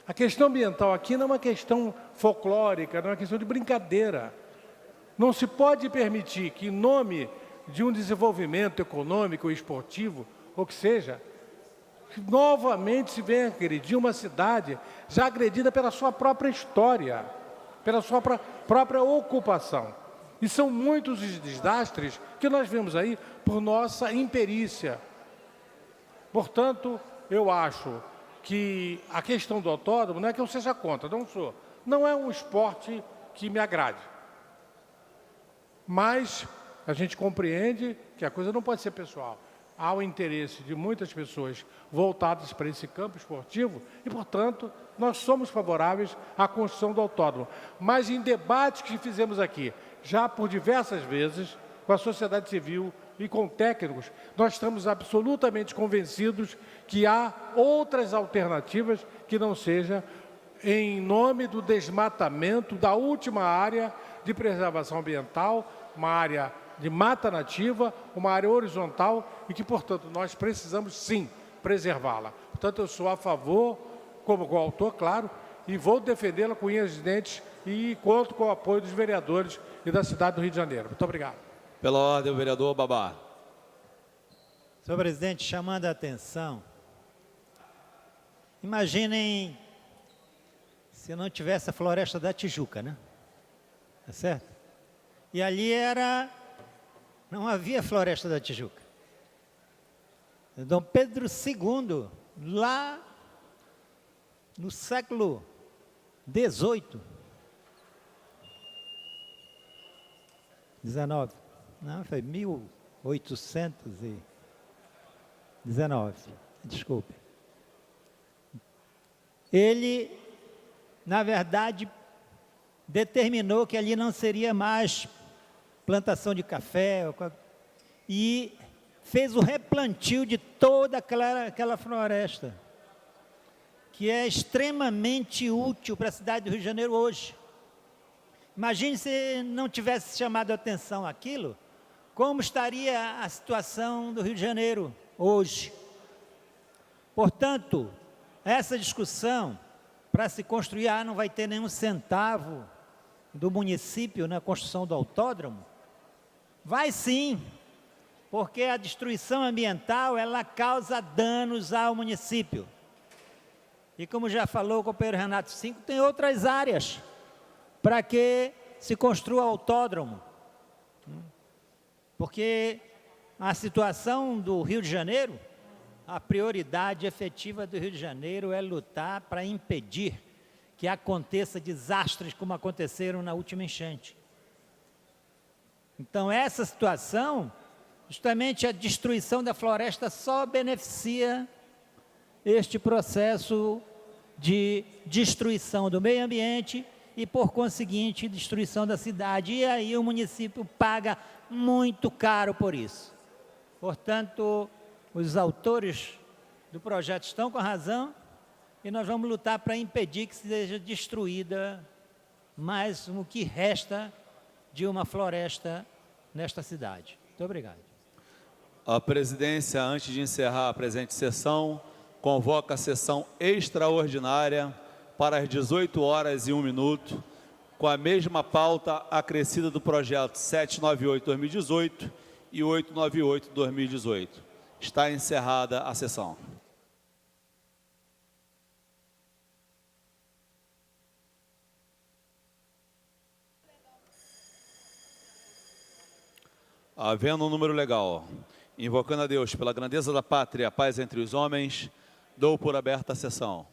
A questão ambiental aqui não é uma questão folclórica, não é uma questão de brincadeira. Não se pode permitir que, em nome de um desenvolvimento econômico ou esportivo, ou que seja, novamente se venha agredir uma cidade já agredida pela sua própria história, pela sua própria ocupação. E são muitos os desastres que nós vemos aí por nossa imperícia. Portanto, eu acho que a questão do autódromo não é que eu seja contra, não sou. Não é um esporte que me agrade. Mas a gente compreende que a coisa não pode ser pessoal. Há o interesse de muitas pessoas voltadas para esse campo esportivo e, portanto, nós somos favoráveis à construção do autódromo. Mas em debates que fizemos aqui, já por diversas vezes, com a sociedade civil e com técnicos, nós estamos absolutamente convencidos que há outras alternativas que não seja em nome do desmatamento da última área de preservação ambiental, uma área de mata nativa, uma área horizontal e que, portanto, nós precisamos, sim, preservá-la. Portanto, eu sou a favor, como coautor, claro, e vou defendê-la com unhas e dentes e conto com o apoio dos vereadores e da cidade do Rio de Janeiro. Muito obrigado.
Pela ordem, o vereador Babá.
Senhor presidente, chamando a atenção, imaginem se não tivesse a Floresta da Tijuca, né? Tá certo? E ali não havia Floresta da Tijuca. Dom Pedro II, lá no século XVIII, 19, não, foi 1819, desculpe. Ele, na verdade, determinou que ali não seria mais plantação de café, e fez o replantio de toda aquela floresta, que é extremamente útil para a cidade do Rio de Janeiro hoje. Imagine se não tivesse chamado a atenção aquilo, como estaria a situação do Rio de Janeiro hoje. Portanto, essa discussão, para se construir, não vai ter nenhum centavo do município na construção do autódromo, vai sim, porque a destruição ambiental, ela causa danos ao município. E como já falou o companheiro Renato Cinco, tem outras áreas para que se construa autódromo. Porque a situação do Rio de Janeiro, a prioridade efetiva do Rio de Janeiro é lutar para impedir que aconteça desastres como aconteceram na última enchente. Então, essa situação, justamente a destruição da floresta só beneficia este processo de destruição do meio ambiente e, por conseguinte, destruição da cidade. E aí o município paga muito caro por isso. Portanto, os autores do projeto estão com razão e nós vamos lutar para impedir que seja destruída mais o que resta de uma floresta nesta cidade. Muito obrigado.
A presidência, antes de encerrar a presente sessão, convoca a sessão extraordinária para as 18h01, com a mesma pauta acrescida do projeto 798/2018 e 898/2018. Está encerrada a sessão. Havendo um número legal, invocando a Deus pela grandeza da pátria, a paz entre os homens, dou por aberta a sessão.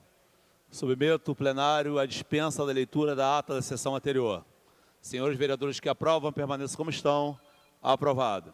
Submeto o plenário à dispensa da leitura da ata da sessão anterior. Senhores vereadores que aprovam, permaneçam como estão. Aprovado.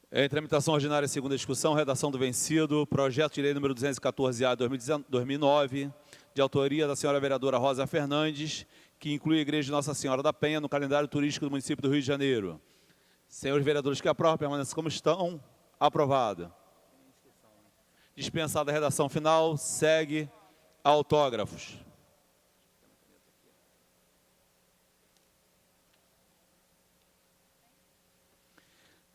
Em tramitação ordinária, segunda discussão, redação do vencido, projeto de lei número 214-A de 2009, de autoria da senhora vereadora Rosa Fernandes, que inclui a Igreja de Nossa Senhora da Penha no calendário turístico do município do Rio de Janeiro. Senhores vereadores que aprovam, permaneçam como estão. Aprovado. Dispensada a redação final, segue autógrafos.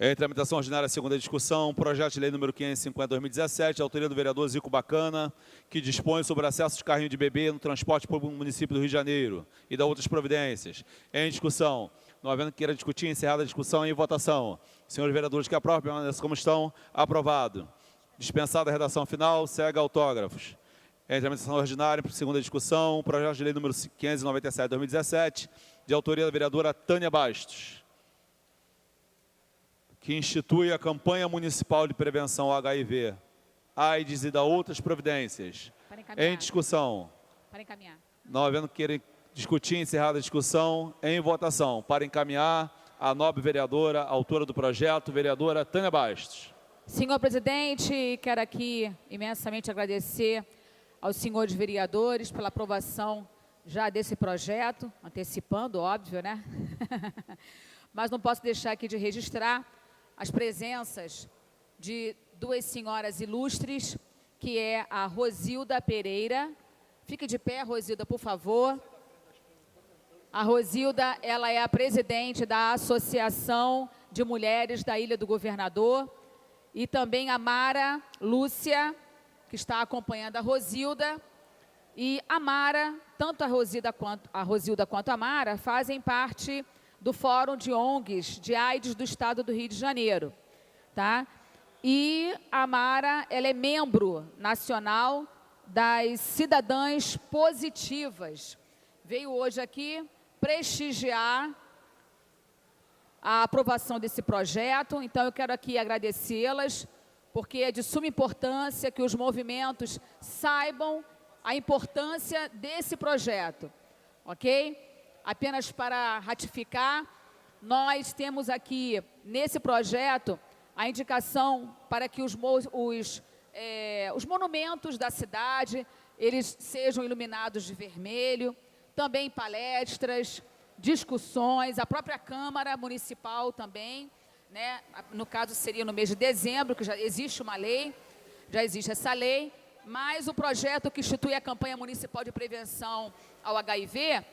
Em tramitação ordinária, segunda discussão, projeto de lei número 550/2017, autoria do vereador Zico Bacana, que dispõe sobre acesso de carrinho de bebê no transporte público no município do Rio de Janeiro e da outras providências. Em discussão, não havendo que queira discutir, encerrada a discussão, em votação. Senhores vereadores que aprovam, permaneçam como estão. Aprovado. Dispensada a redação final, segue autógrafos. Em tramitação ordinária, segunda discussão, projeto de lei número 597/2017, de autoria da vereadora Tânia Bastos, que institui a campanha municipal de prevenção ao HIV, AIDS e da outras providências. Em discussão.
Para encaminhar.
Não havendo que querer discutir, encerrada a discussão, em votação. Para encaminhar, a nobre vereadora, autora do projeto, vereadora Tânia Bastos.
Senhor presidente, quero aqui imensamente agradecer aos senhores vereadores pela aprovação já desse projeto, antecipando, óbvio, né? Mas não posso deixar aqui de registrar as presenças de duas senhoras ilustres, que é a Rosilda Pereira. Fique de pé, Rosilda, por favor. A Rosilda, ela é a presidente da Associação de Mulheres da Ilha do Governador. E também a Mara Lúcia, que está acompanhando a Rosilda. E a Mara, tanto a Rosilda quanto a Mara, fazem parte do Fórum de ONGs de AIDS do Estado do Rio de Janeiro, tá? E a Mara, ela é membro nacional das Cidadãs Positivas. Veio hoje aqui prestigiar a aprovação desse projeto, então eu quero aqui agradecê-las, porque é de suma importância que os movimentos saibam a importância desse projeto, ok? Apenas para ratificar, nós temos aqui, nesse projeto, a indicação para que os monumentos da cidade, eles sejam iluminados de vermelho, também palestras, discussões, a própria Câmara Municipal também, né? No caso seria no mês de dezembro, que já existe uma lei, já existe essa lei, mas o projeto que institui a campanha municipal de prevenção ao HIV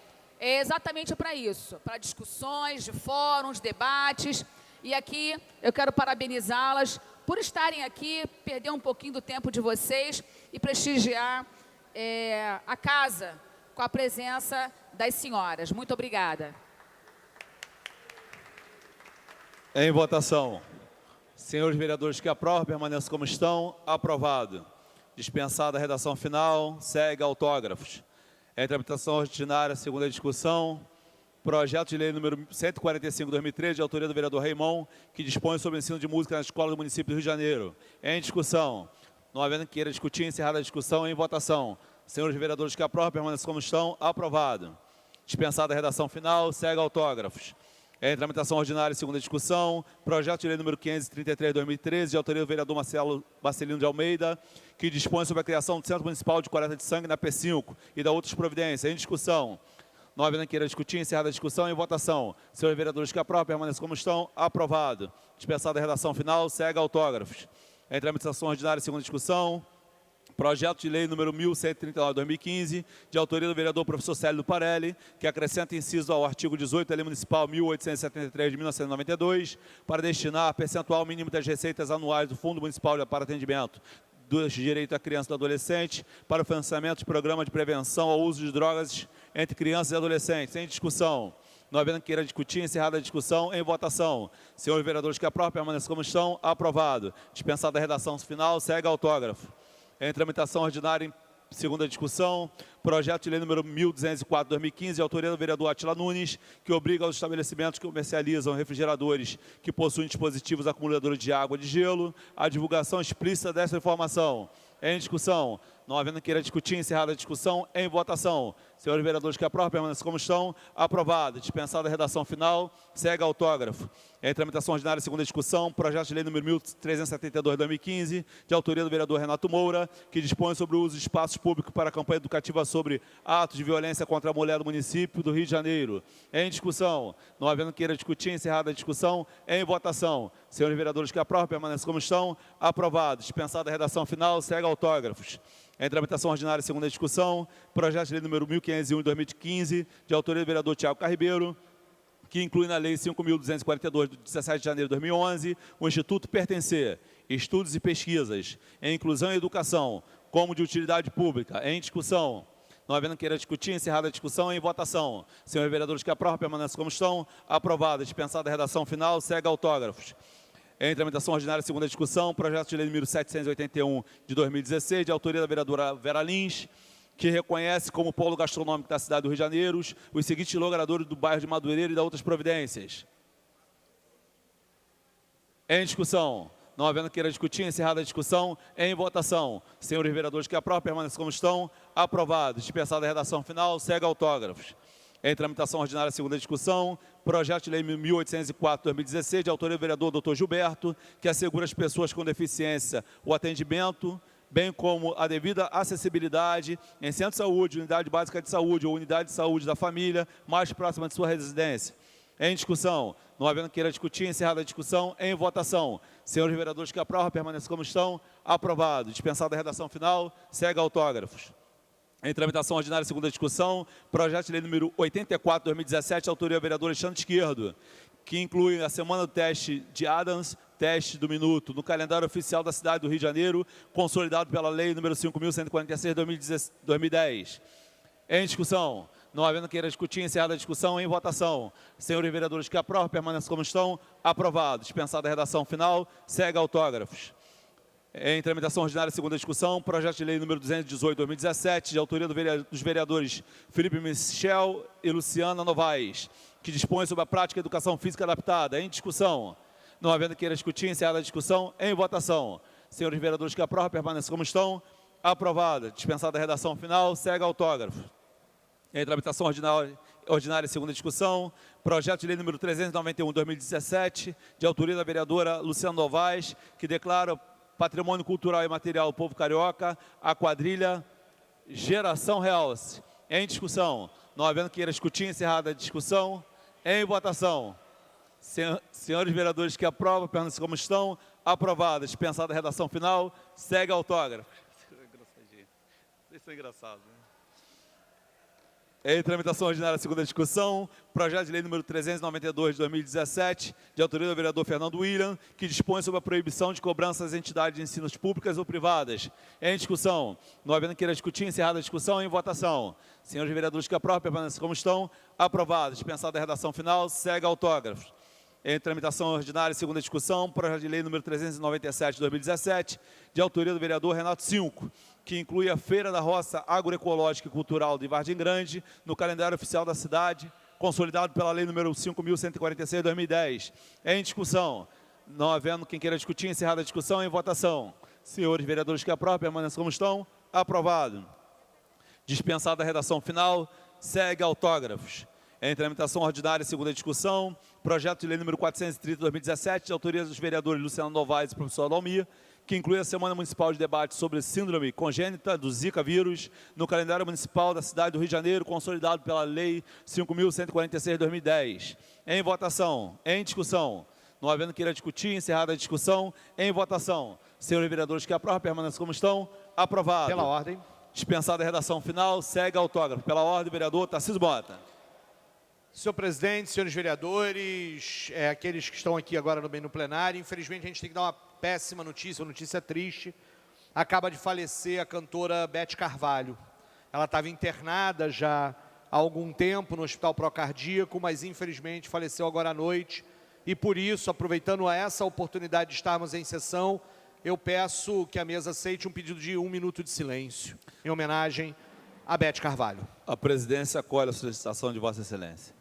é exatamente para isso, para discussões, de fóruns, debates. E aqui eu quero parabenizá-las por estarem aqui, perder um pouquinho do tempo de vocês e prestigiar a casa com a presença das senhoras. Muito obrigada.
Em votação. Senhores vereadores que aprovam, permaneçam como estão. Aprovado. Dispensada a redação final, segue autógrafos. Em tramitação ordinária, segunda discussão, Projeto de lei número 145/2013, de autoria do vereador Raimon, que dispõe sobre o ensino de música na escola do município do Rio de Janeiro. Em discussão. Não havendo que queira discutir, encerrada a discussão, em votação. Senhores vereadores que aprovam, permaneçam como estão. Aprovado. Dispensada a redação final, segue autógrafos. Em tramitação ordinária, segunda discussão, projeto de lei número 533/2013, de autoria do vereador Marcelino de Almeida, que dispõe sobre a criação do Centro Municipal de Coleta de Sangue na P5 e da outras providências. Em discussão. Não havendo queira discutir, encerrada a discussão, em votação. Senhores vereadores que aprovam, permaneçam como estão. Aprovado. Dispensada a redação final, segue autógrafos. Em tramitação ordinária, segunda discussão, projeto de lei número 1139/2015, de autoria do vereador professor Célio Parelli, que acrescenta inciso ao artigo 18 da Lei Municipal 1873 de 1992, para destinar percentual mínimo das receitas anuais do Fundo Municipal para Atendimento dos Direitos da Criança e do Adolescente para o financiamento de programa de prevenção ao uso de drogas entre crianças e adolescentes. Em discussão. Não havendo queira discutir, encerrada a discussão, em votação. Senhores vereadores que aprovam, permaneçam como estão. Aprovado. Dispensada a redação final, segue autógrafo. Em tramitação ordinária, em segunda discussão, projeto de lei número 1204/2015, de autoria do vereador Atila Nunes, que obriga os estabelecimentos que comercializam refrigeradores que possuem dispositivos acumuladores de água e de gelo a divulgação explícita dessa informação. Em discussão. Não havendo queira discutir, encerrada a discussão, em votação. Senhores vereadores que aprovam, permaneçam como estão. Aprovado. Dispensada a redação final, segue autógrafo. Em tramitação ordinária, segunda discussão, projeto de lei número 1372/2015, de autoria do vereador Renato Moura, que dispõe sobre o uso de espaços públicos para a campanha educativa sobre atos de violência contra a mulher do município do Rio de Janeiro. Em discussão. Não havendo queira discutir, encerrada a discussão, em votação. Senhores vereadores que aprovam, permaneçam como estão. Aprovado. Dispensada a redação final, segue autógrafos. Em tramitação ordinária, segunda discussão, projeto de lei número 1501/2015, de autoria do vereador Tiago Carribeiro, que inclui na Lei 5.242, de 17 de janeiro de 2011, o Instituto Pertencer, Estudos e Pesquisas, em Inclusão e Educação, como de utilidade pública. Em discussão. Não havendo queira discutir, encerrada a discussão, em votação. Senhores vereadores que aprovam, permaneçam como estão. Aprovado. Dispensada a redação final, segue autógrafos. Em tramitação ordinária, segunda discussão, projeto de lei número 781 de 2016, de autoria da vereadora Vera Lins, que reconhece como polo gastronômico da cidade do Rio de Janeiro os seguintes logradores do bairro de Madureira e da outras providências. Em discussão. Não havendo queira discutir, encerrada a discussão, em votação. Senhores vereadores que aprovam, permaneçam como estão. Aprovado. Dispensada a redação final, segue autógrafos. Em tramitação ordinária, segunda discussão, projeto de lei 1804/2016, de autoria do vereador Dr. Gilberto, que assegura às pessoas com deficiência o atendimento, bem como a devida acessibilidade em centro de saúde, unidade básica de saúde ou unidade de saúde da família mais próxima de sua residência. Em discussão. Não havendo queira discutir, encerrada a discussão, em votação. Senhores vereadores que aprovam, permaneçam como estão. Aprovado. Dispensada a redação final, segue autógrafos. Em tramitação ordinária, segunda discussão, projeto de lei número 84/2017, autoria do vereador Alexandre Esquerdo, que inclui a semana do teste de Adams, teste do minuto, no calendário oficial da cidade do Rio de Janeiro, consolidado pela lei número 5.146/2010. Em discussão. Não havendo queira discutir, encerrada a discussão, em votação. Senhores vereadores que aprovam, permaneçam como estão. Aprovado. Dispensada a redação final, segue autógrafos. Em tramitação ordinária, segunda discussão, projeto de lei número 218/2017, de autoria dos vereadores Felipe Michel e Luciana Novaes, que dispõe sobre a prática de educação física adaptada. Em discussão. Não havendo queira discutir, encerrada a discussão, em votação. Senhores vereadores que aprovam, permaneçam como estão. Aprovada. Dispensada a redação final, segue autógrafo. Em tramitação ordinária, segunda discussão, projeto de lei número 391/2017, de autoria da vereadora Luciana Novaes, que declara patrimônio cultural e material do povo carioca, a quadrilha Geração Realce. Em discussão. Não havendo queira discutir, encerrada a discussão, em votação. Senhores vereadores que aprovam, permaneçam como estão. Aprovada. Dispensada a redação final, segue autógrafo. Isso é engraçado, né? Em tramitação ordinária, segunda discussão, projeto de lei número 392 de 2017, de autoria do vereador Fernando William, que dispõe sobre a proibição de cobrança às entidades de ensino públicas ou privadas. Em discussão. Não havendo queira discutir, encerrada a discussão, em votação. Senhores vereadores que aprovam, permaneçam como estão. Aprovado. Dispensada a redação final, segue autógrafos. Em tramitação ordinária, segunda discussão, projeto de lei número 397 de 2017, de autoria do vereador Renato Cinco, que inclui a Feira da Roça Agroecológica e Cultural de Vargem Grande, no calendário oficial da cidade, consolidado pela Lei número 5.146 de 2010. Em discussão. Não havendo quem queira discutir, encerrada a discussão, em votação. Senhores vereadores que aprovam, permaneçam como estão. Aprovado. Dispensada a redação final, segue autógrafos. Em tramitação ordinária, segunda discussão, projeto de lei número 430 de 2017, de autoria dos vereadores Luciano Novaes e professor Adalmir, que inclui a Semana Municipal de Debate sobre Síndrome Congênita do Zika vírus no calendário municipal da cidade do Rio de Janeiro, consolidado pela Lei 5.146 de 2010. Em votação, em discussão. Não havendo queira discutir, encerrada a discussão, em votação. Senhores vereadores que aprovam, permaneçam como estão. Aprovado.
Pela ordem.
Dispensada a redação final, segue autógrafo. Pela ordem, vereador Tarcísio Mota.
Senhor presidente, senhores vereadores, aqueles que estão aqui agora no plenário, infelizmente a gente tem que dar uma péssima notícia, uma notícia triste. Acaba de falecer a cantora Beth Carvalho. Ela estava internada já há algum tempo no Hospital Procardíaco, mas infelizmente faleceu agora à noite. E por isso, aproveitando essa oportunidade de estarmos em sessão, eu peço que a mesa aceite um pedido de 1 minuto de silêncio, em homenagem a Beth Carvalho.
A presidência acolhe a solicitação de Vossa Excelência.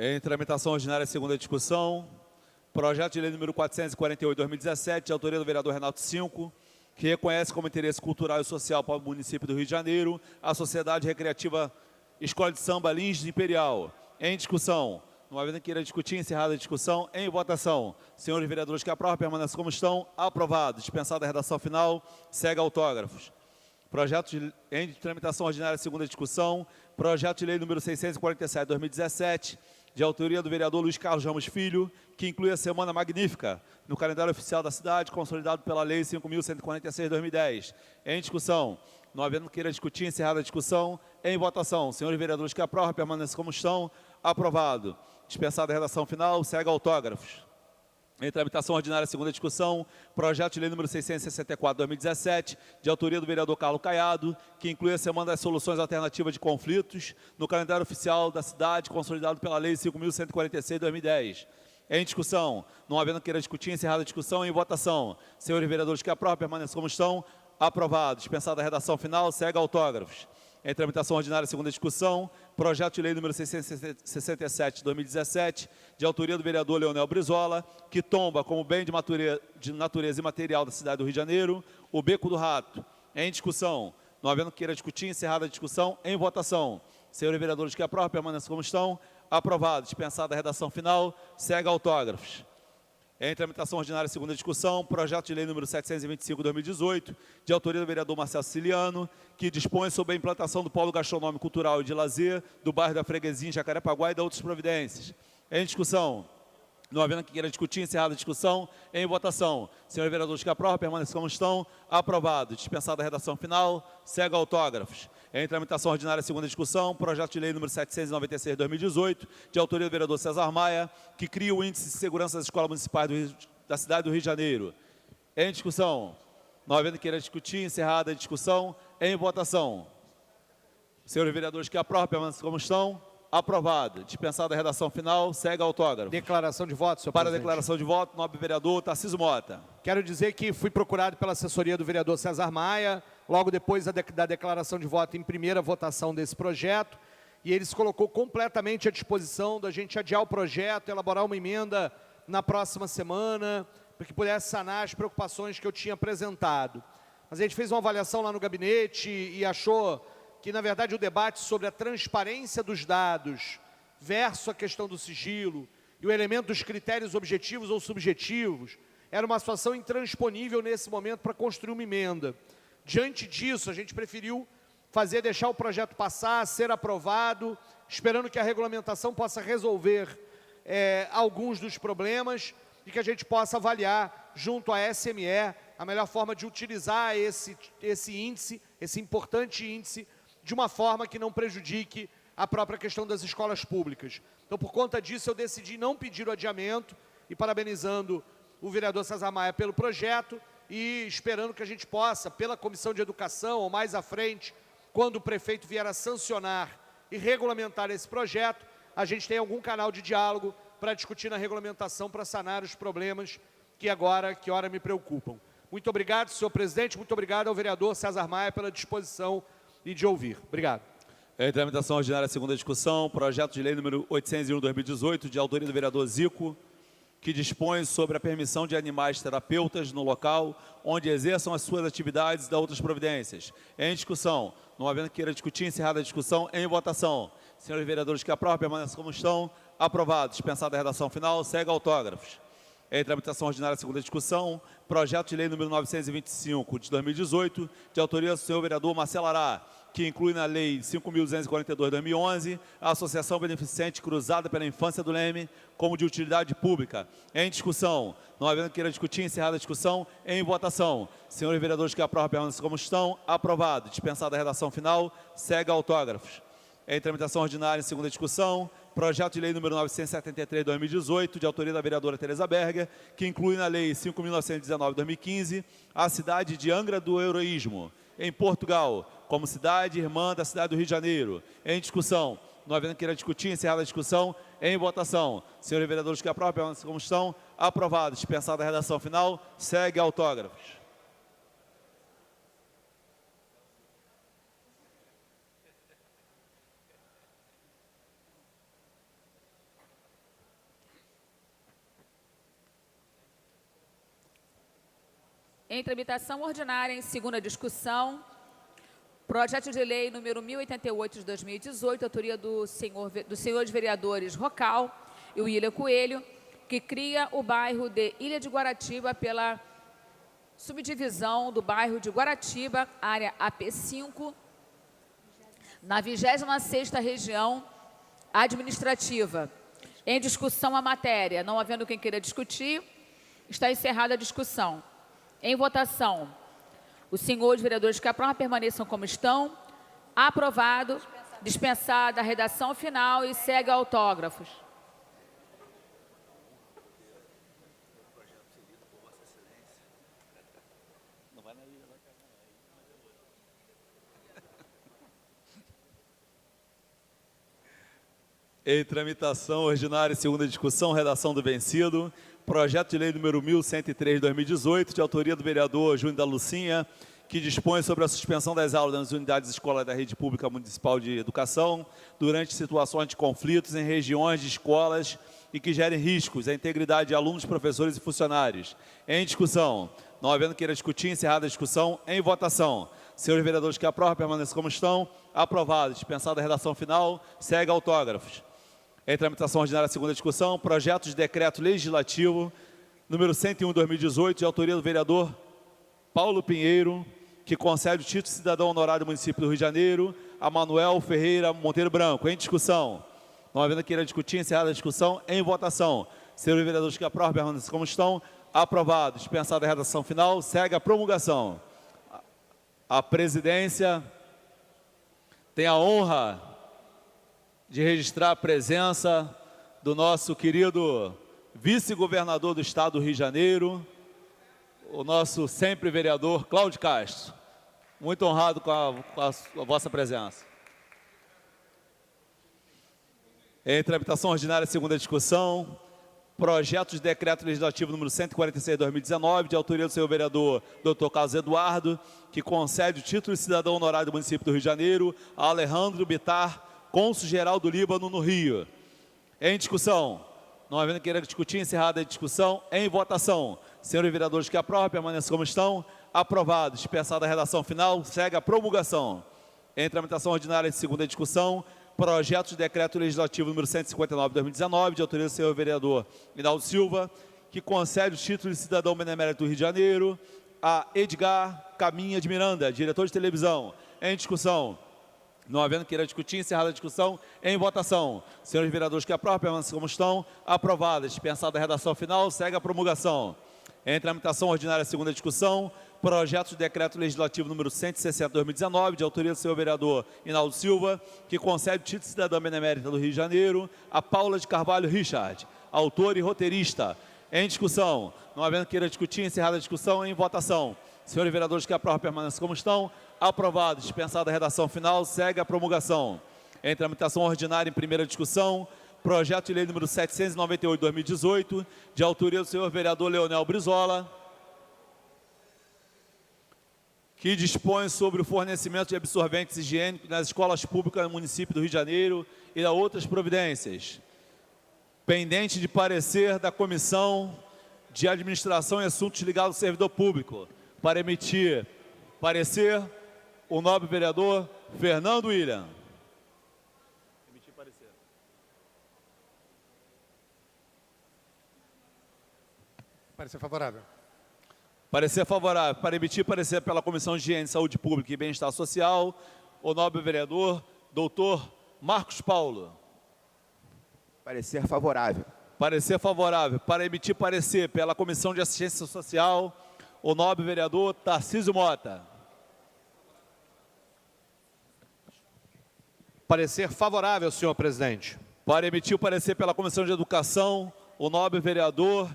Em tramitação ordinária, segunda discussão, projeto de lei número 448 de 2017, de autoria do vereador Renato Cinco, que reconhece como interesse cultural e social para o município do Rio de Janeiro a Sociedade Recreativa Escola de Samba Lins Imperial. Em discussão. Não havendo queira discutir, encerrada a discussão, em votação. Senhores vereadores que aprovam, permaneçam como estão. Aprovado. Dispensada a redação final, segue autógrafos. Projeto em tramitação ordinária, segunda discussão, projeto de lei número 647 de 2017, de autoria do vereador Luiz Carlos Ramos Filho, que inclui a Semana Magnífica no calendário oficial da cidade, consolidado pela Lei 5.146 de 2010. Em discussão. Não havendo queira discutir, encerrada a discussão, em votação. Senhores vereadores que aprovam, permaneçam como estão. Aprovado. Dispensada a redação final, segue autógrafos. Em tramitação ordinária, segunda discussão, projeto de lei número 664 de 2017, de autoria do vereador Carlos Caiado, que inclui a Semana das Soluções Alternativas de Conflitos no calendário oficial da cidade, consolidado pela Lei 5.146 de 2010. Em discussão. Não havendo queira discutir, encerrada a discussão, em votação. Senhores vereadores que aprovam, permaneçam como estão. Aprovado. Dispensada a redação final, segue autógrafos. Em tramitação ordinária, segunda discussão, projeto de lei número 667 de 2017, de autoria do vereador Leonel Brizola, que tomba como bem de natureza imaterial da cidade do Rio de Janeiro, o Beco do Rato. Em discussão. Não havendo queira discutir, encerrada a discussão, em votação. Senhores vereadores que aprovam, permaneçam como estão. Aprovado. Dispensada a redação final, segue autógrafos. Em tramitação ordinária, segunda discussão, projeto de lei número 725 de 2018, de autoria do vereador Marcelo Siciliano, que dispõe sobre a implantação do polo gastronômico, cultural e de lazer do bairro da Freguesia, em Jacarepaguá, e de outras providências. Em discussão. Não havendo que queira discutir, encerrada a discussão, em votação. Senhores vereadores que aprovam, permaneçam como estão. Aprovado. Dispensada a redação final, segue autógrafos. Em tramitação ordinária, segunda discussão, projeto de lei número 796 de 2018, de autoria do vereador César Maia, que cria o Índice de Segurança das Escolas Municipais da cidade do Rio de Janeiro. Em discussão. Não havendo queira discutir, encerrada a discussão, em votação. Senhores vereadores que aprovam, permaneçam como estão. Aprovado. Dispensada a redação final, segue autógrafo.
Declaração de voto, senhor
Para
presidente.
a declaração de voto, nobre vereador Tarcísio Mota.
Quero dizer que fui procurado pela assessoria do vereador César Maia, logo depois da declaração de voto em primeira votação desse projeto, e ele se colocou completamente à disposição da gente adiar o projeto, elaborar uma emenda na próxima semana, para que pudesse sanar as preocupações que eu tinha apresentado. Mas a gente fez uma avaliação lá no gabinete e achou que, na verdade, o debate sobre a transparência dos dados versus a questão do sigilo e o elemento dos critérios objetivos ou subjetivos, era uma situação intransponível nesse momento para construir uma emenda. Diante disso, a gente preferiu deixar o projeto passar, ser aprovado, esperando que a regulamentação possa resolver alguns dos problemas e que a gente possa avaliar junto à SME a melhor forma de utilizar esse índice, esse importante índice, de uma forma que não prejudique a própria questão das escolas públicas. Então, por conta disso, eu decidi não pedir o adiamento e parabenizando o vereador César Maia pelo projeto e esperando que a gente possa, pela Comissão de Educação, ou mais à frente, quando o prefeito vier a sancionar e regulamentar esse projeto, a gente tem algum canal de diálogo para discutir na regulamentação, para sanar os problemas que ora me preocupam. Muito obrigado, senhor presidente, muito obrigado ao vereador César Maia pela disposição e de ouvir. Obrigado.
Em tramitação ordinária, segunda discussão, projeto de lei número 801/2018, de autoria do vereador Zico, que dispõe sobre a permissão de animais terapeutas no local onde exerçam as suas atividades e da outras providências. Em discussão, não havendo que queira discutir, encerrada a discussão, em votação. Senhores vereadores que aprovam, permaneçam como estão. Aprovado. Dispensada a redação final, segue autógrafos. Em tramitação ordinária, segunda discussão, projeto de lei número 925, de 2018, de autoria do senhor vereador Marcelo Ará, que inclui na Lei 5.242/2011 a Associação Beneficente Cruzada pela Infância do Leme como de utilidade pública. Em discussão, não havendo que queira discutir, encerrada a discussão, em votação. Senhores vereadores que aprovam, permaneçam como estão. Aprovado. Dispensada a redação final, segue autógrafos. Em tramitação ordinária, em segunda discussão, projeto de lei número 973/2018, de autoria da vereadora Tereza Berger, que inclui na Lei 5.919/2015 a cidade de Angra do Heroísmo, em Portugal, como cidade irmã da cidade do Rio de Janeiro. Em discussão, não havendo queira discutir, encerrada a discussão, em votação. Senhores vereadores que aprovam, permaneçam como estão. Aprovado. Dispensada a redação final, segue autógrafos.
Em tramitação ordinária, em segunda discussão, projeto de lei número 1088 de 2018, autoria dos senhores vereadores Rocal e William Coelho, que cria o bairro de Ilha de Guaratiba pela subdivisão do bairro de Guaratiba, área AP5, na 26ª região administrativa. Em discussão a matéria, não havendo quem queira discutir, está encerrada a discussão. Em votação, os senhores vereadores que aprovam permaneçam como estão. Aprovado. Dispensada a redação final e segue autógrafos.
Em tramitação ordinária, segunda discussão, redação do vencido. Projeto de lei número 1103/2018, de autoria do vereador Júnior da Lucinha, que dispõe sobre a suspensão das aulas nas unidades escolares da Rede Pública Municipal de Educação durante situações de conflitos em regiões de escolas e que gerem riscos à integridade de alunos, professores e funcionários. Em discussão, não havendo queira discutir, encerrada a discussão, em votação. Senhores vereadores que aprovam, permaneçam como estão. Aprovado. Dispensada a redação final, segue autógrafos. Em tramitação ordinária, segunda discussão, projeto de decreto legislativo número 101/2018, de autoria do vereador Paulo Pinheiro, que concede o título de cidadão honorário do município do Rio de Janeiro a Manuel Ferreira Monteiro Branco. Em discussão, não havendo queira discutir, encerrada a discussão, em votação. Senhores vereadores que aprovam, permaneçam como estão. Aprovado. Dispensada a redação final, segue a promulgação. A presidência tem a honra de registrar a presença do nosso querido vice-governador do estado do Rio de Janeiro, o nosso sempre vereador Cláudio Castro. Muito honrado com a vossa presença. Em tramitação ordinária, segunda discussão, projeto de decreto legislativo número 146/2019, de autoria do senhor vereador Dr. Carlos Eduardo, que concede o título de cidadão honorário do município do Rio de Janeiro a Alejandro Bitar, cônsul-geral do Líbano no Rio. Em discussão, não havendo queira discutir, encerrada a discussão, em votação. Senhores vereadores que aprovam, permaneçam como estão. Aprovado. Dispensada a redação final, segue a promulgação. Em tramitação ordinária de segunda discussão, projeto de decreto legislativo número 159/2019, de autoria do senhor vereador Hinaldo Silva, que concede o título de cidadão benemérito do Rio de Janeiro a Edgar Caminha de Miranda, diretor de televisão. Em discussão. Não havendo queira discutir, encerrada a discussão, em votação. Senhores vereadores que aprovam, permaneçam como estão. Aprovada. Dispensada a redação final, segue a promulgação. Em tramitação ordinária, segunda discussão, projeto de decreto legislativo número 160/2019, de autoria do senhor vereador Hinaldo Silva, que concede o título de cidadã benemérita do Rio de Janeiro a Paula de Carvalho Richard, autor e roteirista. Em discussão. Não havendo queira discutir, encerrada a discussão, em votação. Senhores vereadores que aprovam, permaneçam como estão. Aprovado. Dispensada a redação final, segue a promulgação. Em tramitação ordinária, em primeira discussão, projeto de lei número 798/2018, de autoria do senhor vereador Leonel Brizola, que dispõe sobre o fornecimento de absorventes higiênicos nas escolas públicas do município do Rio de Janeiro e a outras providências. Pendente de parecer da Comissão de Administração e Assuntos Ligados ao Servidor Público, para emitir parecer, o nobre vereador Fernando William. Emitir parecer.
Parecer favorável.
Parecer favorável. Para emitir parecer pela Comissão de Higiene, Saúde Pública e Bem-Estar Social, o nobre vereador doutor Marcos Paulo.
Parecer favorável.
Parecer favorável. Para emitir parecer pela Comissão de Assistência Social, o nobre vereador Tarcísio Mota.
Parecer favorável, senhor presidente.
Para emitir o parecer pela Comissão de Educação, o nobre vereador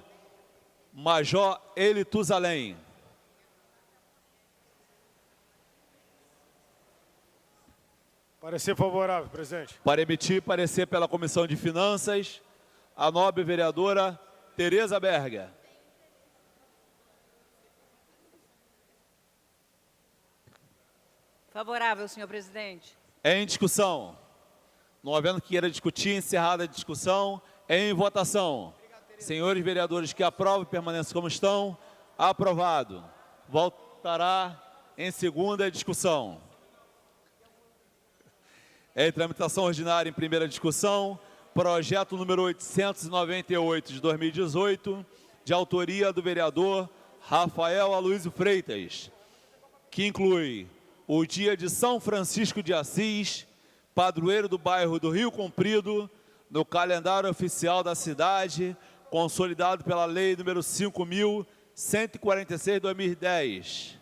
Major Eli Tuzalém.
Parecer favorável, presidente.
Para emitir parecer pela Comissão de Finanças, a nobre vereadora Tereza Berger.
Favorável, senhor presidente.
Em discussão. Não havendo que queira discutir, encerrada a discussão, em votação. Senhores vereadores que aprovam, permaneçam como estão. Aprovado. Voltará em segunda discussão. Em tramitação ordinária em primeira discussão, projeto número 898 de 2018, de autoria do vereador Rafael Aloysio Freitas, que inclui o dia de São Francisco de Assis, padroeiro do bairro do Rio Comprido, no calendário oficial da cidade, consolidado pela Lei número 5.146 de 2010.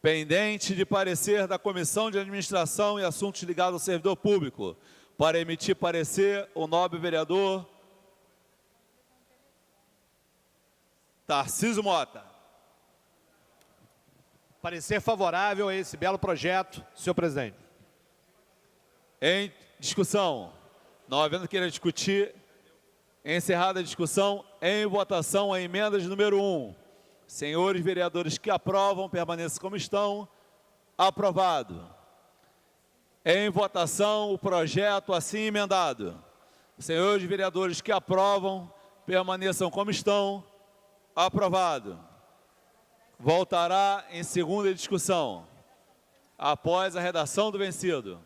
Pendente de parecer da Comissão de Administração e Assuntos Ligados ao Servidor Público, para emitir parecer o nobre vereador Tarcísio Mota.
Parecer favorável a esse belo projeto, senhor presidente.
Em discussão. Não havendo queira discutir, encerrada a discussão, em votação a emenda de número 1. Senhores vereadores que aprovam, permaneçam como estão. Aprovado. Em votação o projeto assim emendado. Senhores vereadores que aprovam, permaneçam como estão. Aprovado. Voltará em segunda discussão, após a redação do vencido.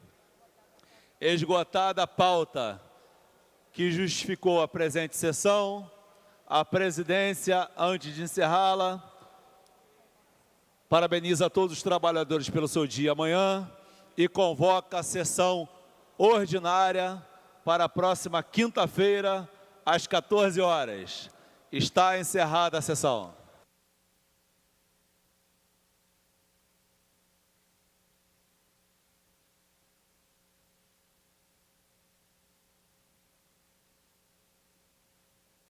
Esgotada a pauta que justificou a presente sessão, a presidência, antes de encerrá-la, parabeniza a todos os trabalhadores pelo seu dia amanhã e convoca a sessão ordinária para a próxima quinta-feira, às 14 horas. Está encerrada a sessão.